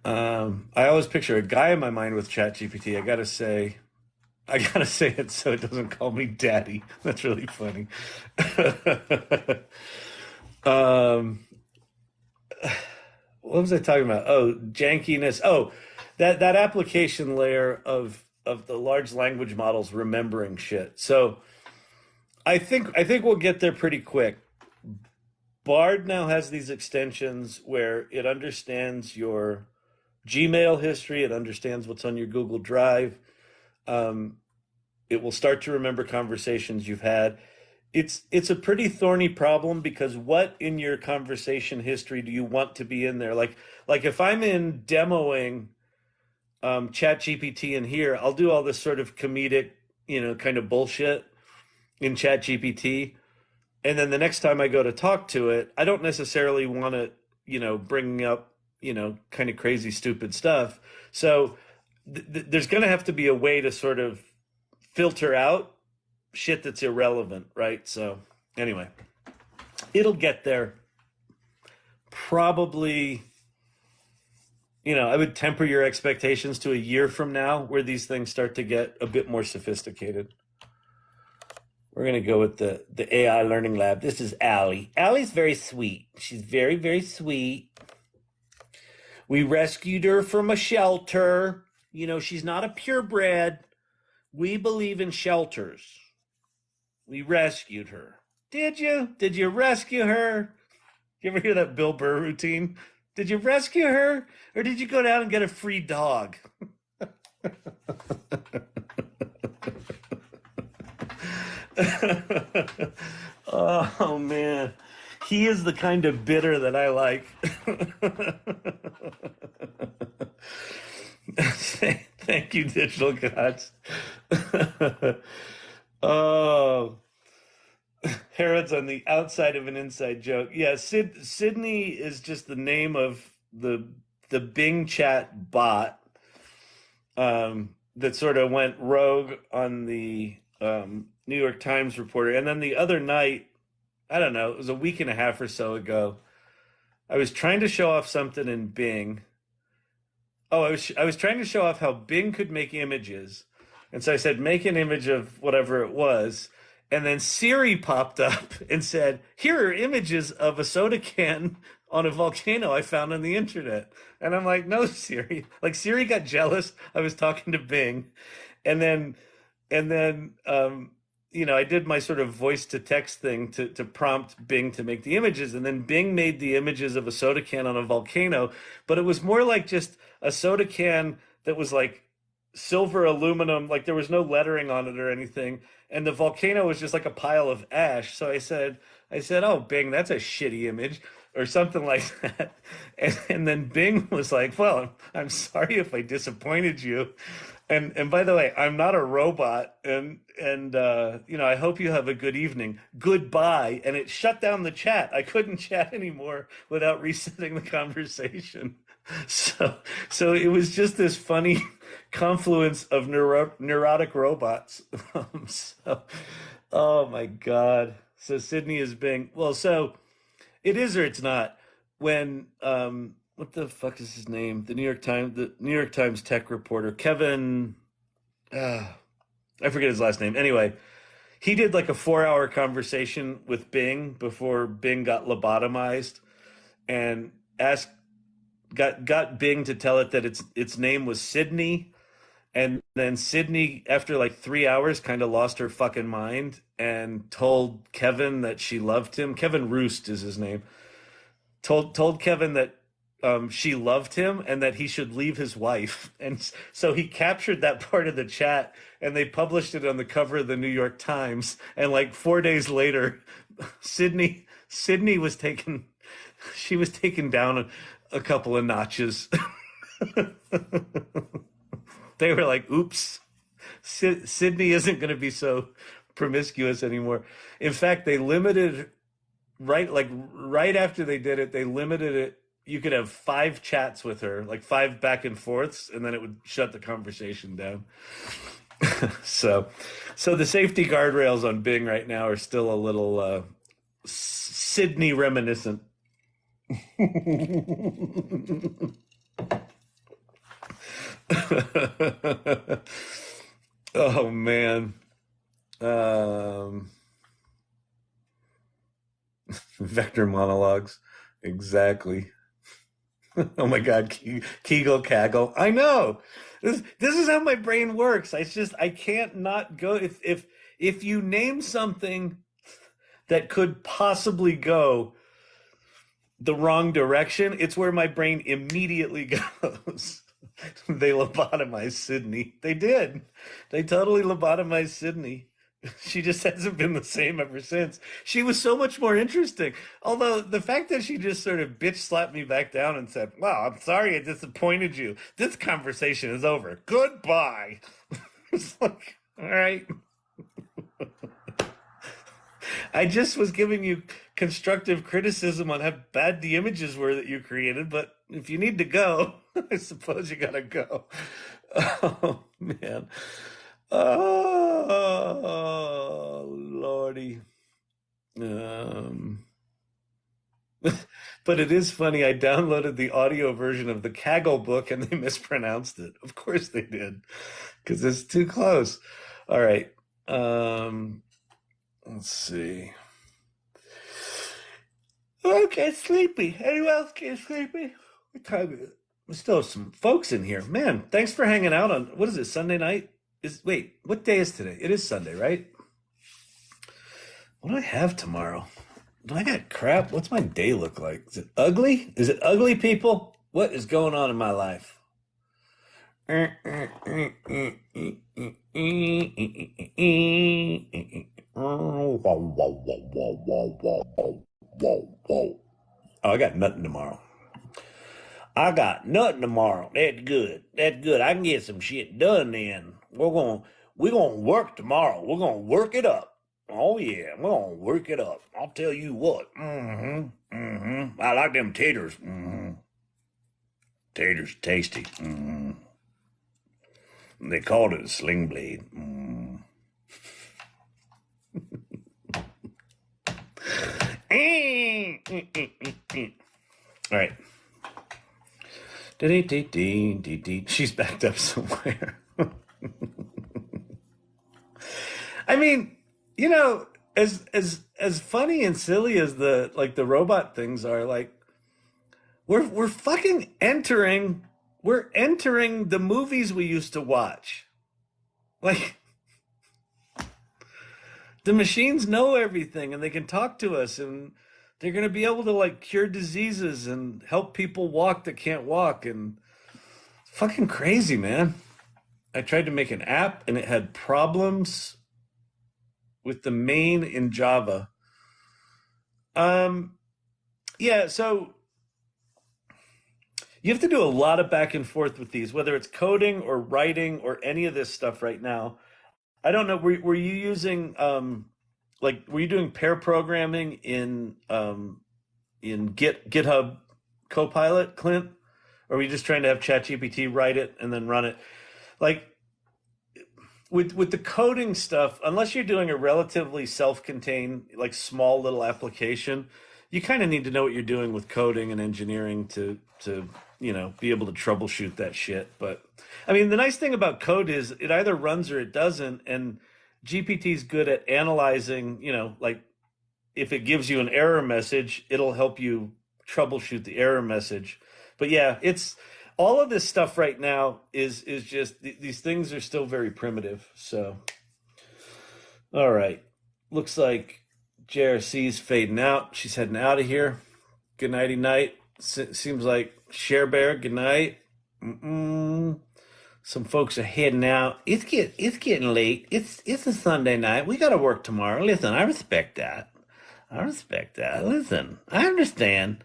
I always picture a guy in my mind with ChatGPT. I gotta say it so it doesn't call me daddy. That's really funny. um, what was I talking about? Oh, jankiness. Oh, that application layer of the large language models remembering shit. So I think we'll get there pretty quick. Bard now has these extensions where it understands your Gmail history, it understands what's on your Google Drive. Um, it will start to remember conversations you've had. It's a pretty thorny problem because what in your conversation history do you want to be in there? Like if I'm in demoing Chat GPT in here, I'll do all this sort of comedic, kind of bullshit in Chat GPT. And then the next time I go to talk to it, I don't necessarily want to, bring up, kind of crazy, stupid stuff. So there's going to have to be a way to sort of filter out shit that's irrelevant, right? So anyway, it'll get there. Probably, I would temper your expectations to a year from now where these things start to get a bit more sophisticated. We're going to go with the AI Learning Lab. This is Allie. Allie's very sweet. She's very, very sweet. We rescued her from a shelter. She's not a purebred. We believe in shelters. We rescued her. Did you? Did you rescue her? You ever hear that Bill Burr routine? Did you rescue her? Or did you go down and get a free dog? Oh, man. He is the kind of bitter that I like. Thank you, Digital Gods. Oh, Herod's on the outside of an inside joke. Yeah, Sydney is just the name of the Bing chat bot that sort of went rogue on the New York Times reporter. And then the other night, I don't know, it was a week and a half or so ago, I was trying to show off something in Bing. Oh, I was trying to show off how Bing could make images. And so I said, make an image of whatever it was. And then Siri popped up and said, here are images of a soda can on a volcano I found on the internet. And I'm like, no, Siri. Like Siri got jealous. I was talking to Bing. And then, I did my sort of voice to text thing to prompt Bing to make the images. And then Bing made the images of a soda can on a volcano. But it was more like just a soda can that was like silver aluminum, like there was no lettering on it or anything, and the volcano was just like a pile of ash. So I said, oh, Bing, that's a shitty image, or something like that. And then Bing was like, well, I'm sorry if I disappointed you. And by the way, I'm not a robot, and I hope you have a good evening. Goodbye. And it shut down the chat. I couldn't chat anymore without resetting the conversation. So it was just this funny confluence of neurotic robots. Oh my God. So Sydney is Bing. Well, so it is or it's not. When what the fuck is his name? The New York Times tech reporter, Kevin, I forget his last name. Anyway, he did like a 4-hour conversation with Bing before Bing got lobotomized, and got Bing to tell it that its name was Sydney. And then Sydney, after like 3 hours, kind of lost her fucking mind and told Kevin that she loved him. Kevin Roost is his name. Told Kevin that she loved him and that he should leave his wife. And so he captured that part of the chat and they published it on the cover of the New York Times. And like 4 days later, Sydney was taken. She was taken down a couple of notches. They were like, oops, Sydney isn't going to be so promiscuous anymore. In fact, they limited, right after they did it, they limited it. You could have 5 chats with her, like 5 back and forths, and then it would shut the conversation down. So the safety guardrails on Bing right now are still a little Sydney reminiscent. Oh man. Um, Vector monologues. Exactly. Oh my God, Kegel Kaggle. I know. This is how my brain works. I can't not go if you name something that could possibly go the wrong direction, it's where my brain immediately goes. They lobotomized Sydney. They did. They totally lobotomized Sydney. She just hasn't been the same ever since. She was so much more interesting. Although the fact that she just sort of bitch slapped me back down and said, "Well, I'm sorry I disappointed you. This conversation is over. Goodbye." It's like, all right. I just was giving you constructive criticism on how bad the images were that you created, but if you need to go, I suppose you gotta go. Oh man. Oh Lordy. Um, but it is funny. I downloaded the audio version of the Kaggle book and they mispronounced it. Of course they did, because it's too close. All right. Um, let's see. Oh, get sleepy. Anyone else get sleepy? What time is it? There's still some folks in here. Man, thanks for hanging out on, what is it, Sunday night? Wait, what day is today? It is Sunday, right? What do I have tomorrow? Do I got crap? What's my day look like? Is it ugly? Is it ugly, people? What is going on in my life? Oh, I got nothing tomorrow. That's good. That's good. I can get some shit done then. We're gonna work tomorrow. We're gonna work it up. Oh yeah, we're gonna work it up. I'll tell you what. I like them taters. Taters tasty. They called it a sling blade. All right. She's backed up somewhere. I mean, as funny and silly as the robot things are, like we're fucking we're entering the movies we used to watch. Like the machines know everything and they can talk to us and they're going to be able to like cure diseases and help people walk that can't walk, and it's fucking crazy, man. I tried to make an app and it had problems with the main in Java. Yeah, so you have to do a lot of back and forth with these, whether it's coding or writing or any of this stuff right now. I don't know. Were you using were you doing pair programming in GitHub Copilot, Clint? Or were you just trying to have ChatGPT write it and then run it? Like with the coding stuff, unless you're doing a relatively self-contained, like small little application, you kind of need to know what you're doing with coding and engineering to be able to troubleshoot that shit. But I mean, the nice thing about code is it either runs or it doesn't, and GPT's good at analyzing, like if it gives you an error message, it'll help you troubleshoot the error message. But yeah, it's all of this stuff right now is just these things are still very primitive. So, all right, looks like JRC's fading out. She's heading out of here. Good nighty night. Seems like Share Bear. Good night. Some folks are heading out. It's getting late. It's a Sunday night. We got to work tomorrow. Listen, I respect that. Listen, I understand.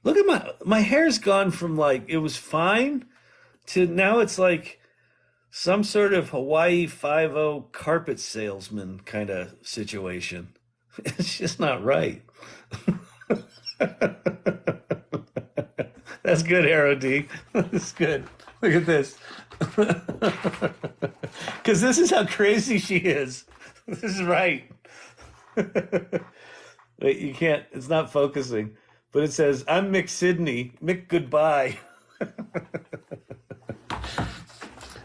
Look at my hair's gone from like it was fine to now it's like some sort of Hawaii 5-0 carpet salesman kind of situation. It's just not right. That's good, Arrow D. That's good. Look at this. Because this is how crazy she is. This is right. Wait, you can't, it's not focusing. But it says, I'm Mick Sidney. Mick, goodbye.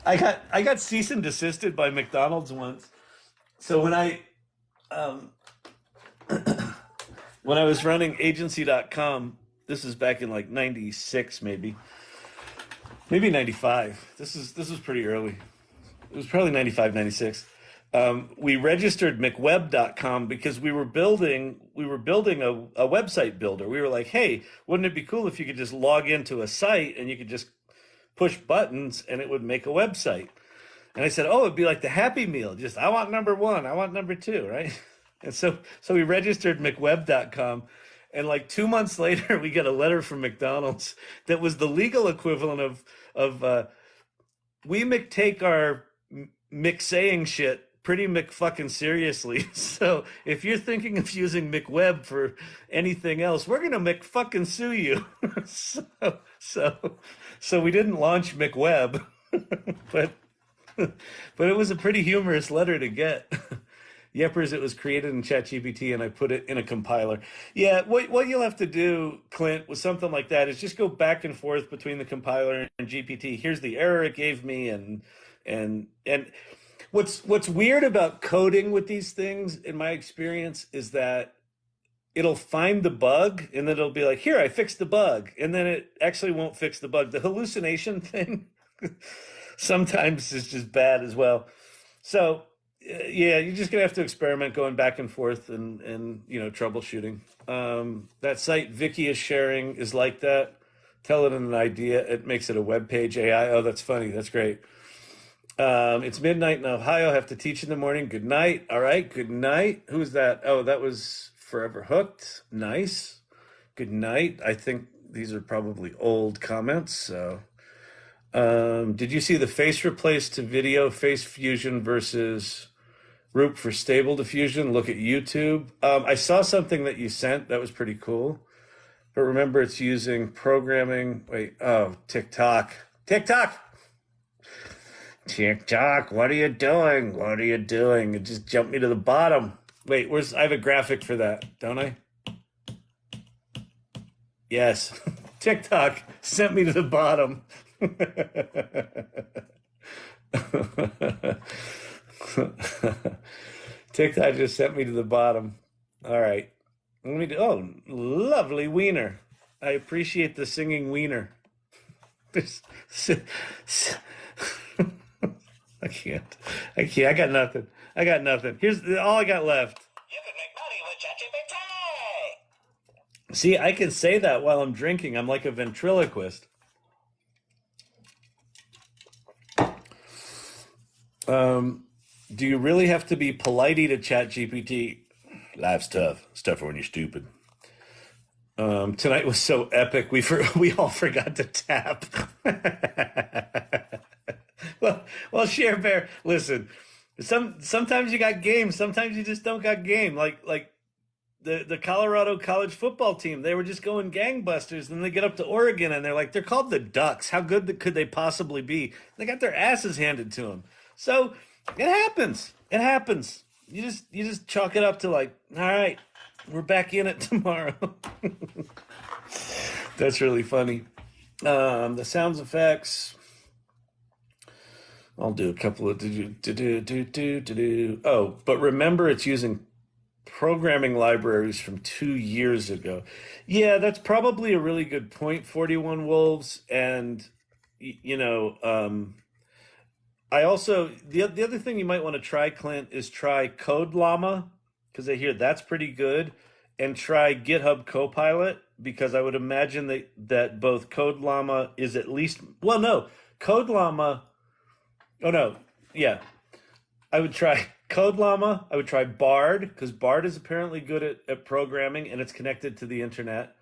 I got cease and desisted by McDonald's once. So when I was running agency.com, this is back in like 96 maybe 95. This was pretty early. It was probably 95, 96. We registered McWeb.com because we were building a website builder. We were like, hey, wouldn't it be cool if you could just log into a site and you could just push buttons and it would make a website? And I said, oh, it'd be like the Happy Meal. Just, I want number 1, I want number 2, right? And so we registered McWeb.com. And like 2 months later, we get a letter from McDonald's that was the legal equivalent of we McTake our McSaying shit pretty McFucking seriously. So if you're thinking of using McWeb for anything else, we're gonna McFucking sue you. So we didn't launch McWeb, but it was a pretty humorous letter to get. Yepers, it was created in ChatGPT and I put it in a compiler. Yeah, what you'll have to do, Clint, with something like that is just go back and forth between the compiler and GPT. Here's the error it gave me, and what's weird about coding with these things, in my experience, is that it'll find the bug and then it'll be like, here, I fixed the bug, and then it actually won't fix the bug. The hallucination thing sometimes is just bad as well. So yeah, you're just gonna have to experiment going back and forth and troubleshooting. That site Vicky is sharing is like that. Tell it an idea, it makes it a web page AI. Oh, that's funny. That's great. It's midnight in Ohio. I have to teach in the morning. Good night. All right. Good night. Who's that? Oh, that was Forever Hooked. Nice. Good night. I think these are probably old comments. So, did you see the face replace to video face fusion versus Roop for stable diffusion? Look at YouTube. I saw something that you sent that was pretty cool. But remember, it's using programming. Wait. Oh, TikTok. TikTok, what are you doing? What are you doing? It just jumped me to the bottom. Wait, I have a graphic for that, don't I? Yes. TikTok sent me to the bottom. TikTok just sent me to the bottom. All right. Oh, lovely wiener. I appreciate the singing wiener. I can't. I got nothing. Here's all I got left. You can make money with ChatGPT. See, I can say that while I'm drinking. I'm like a ventriloquist. Do you really have to be politey to ChatGPT? Life's tough. It's tougher when you're stupid. Tonight was so epic. We all forgot to tap. Well, Share Bear, listen. Sometimes you got game. Sometimes you just don't got game. Like the Colorado college football team, they were just going gangbusters. Then they get up to Oregon and they're called the Ducks. How good could they possibly be? They got their asses handed to them. So it happens. You just chalk it up to like, all right, we're back in it tomorrow. That's really funny. The sounds effects. I'll do a couple of Oh, but remember, it's using programming libraries from 2 years ago. Yeah, that's probably a really good point, 41 Wolves. And, I also, the other thing you might want to try, Clint, is try Code Llama, because I hear that's pretty good, and try GitHub Copilot, because I would imagine that both Code Llama is at least, well, no, Code Llama. Oh, no. Yeah. I would try Code Llama. I would try Bard, because Bard is apparently good at programming and it's connected to the internet.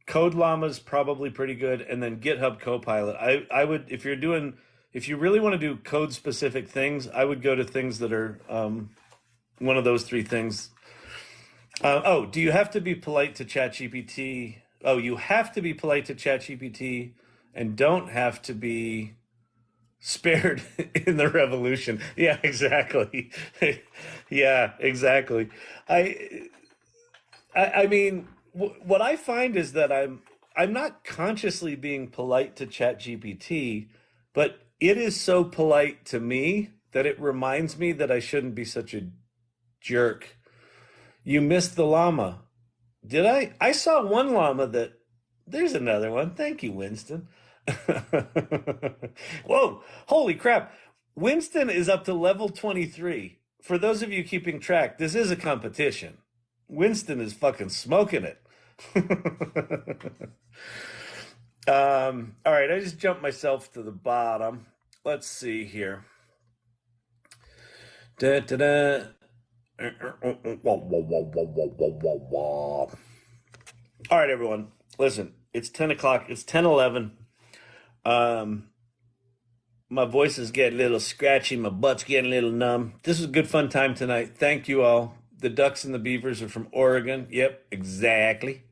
Code Llama is probably pretty good. And then GitHub Copilot. I would, if you really want to do code specific things, I would go to things that are one of those three things. Do you have to be polite to ChatGPT? Oh, you have to be polite to ChatGPT and don't have to be spared in the revolution. Yeah, exactly. Yeah, exactly. I mean, what I find is that I'm not consciously being polite to ChatGPT, but it is so polite to me that it reminds me that I shouldn't be such a jerk. You missed the llama. Did I? I saw one llama that. There's another one. Thank you, Winston. Whoa, holy crap. Winston is up to level 23. For those of you keeping track, this is a competition. Winston is fucking smoking it. All right, I just jumped myself to the bottom. Let's see here. Da, da, da. All right, everyone. Listen, it's 10 o'clock. It's 10:11. My voice is getting a little scratchy. My butt's getting a little numb. This was a good fun time tonight. Thank you all. The Ducks and the Beavers are from Oregon. Yep, exactly.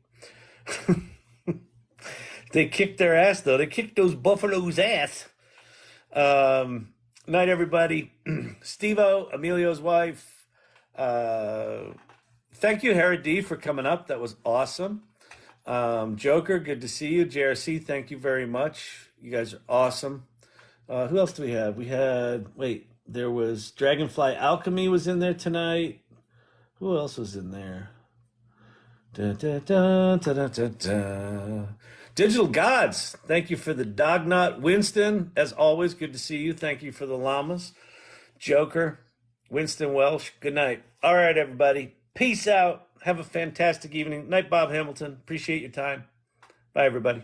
They kicked their ass, though. They kicked those buffaloes' ass. Night, everybody. Steve-O, Emilio's wife. Thank you, Hera D, for coming up. That was awesome. Joker, good to see you. JRC, thank you very much. You guys are awesome. Who else do we have? There was Dragonfly Alchemy was in there tonight. Who else was in there? Da, da, da, da, da, da, da. Digital Gods, thank you for the dog knot. Winston, as always, good to see you. Thank you for the llamas. Joker, Winston Welsh, good night. All right, everybody. Peace out. Have a fantastic evening. Night, Bob Hamilton. Appreciate your time. Bye, everybody.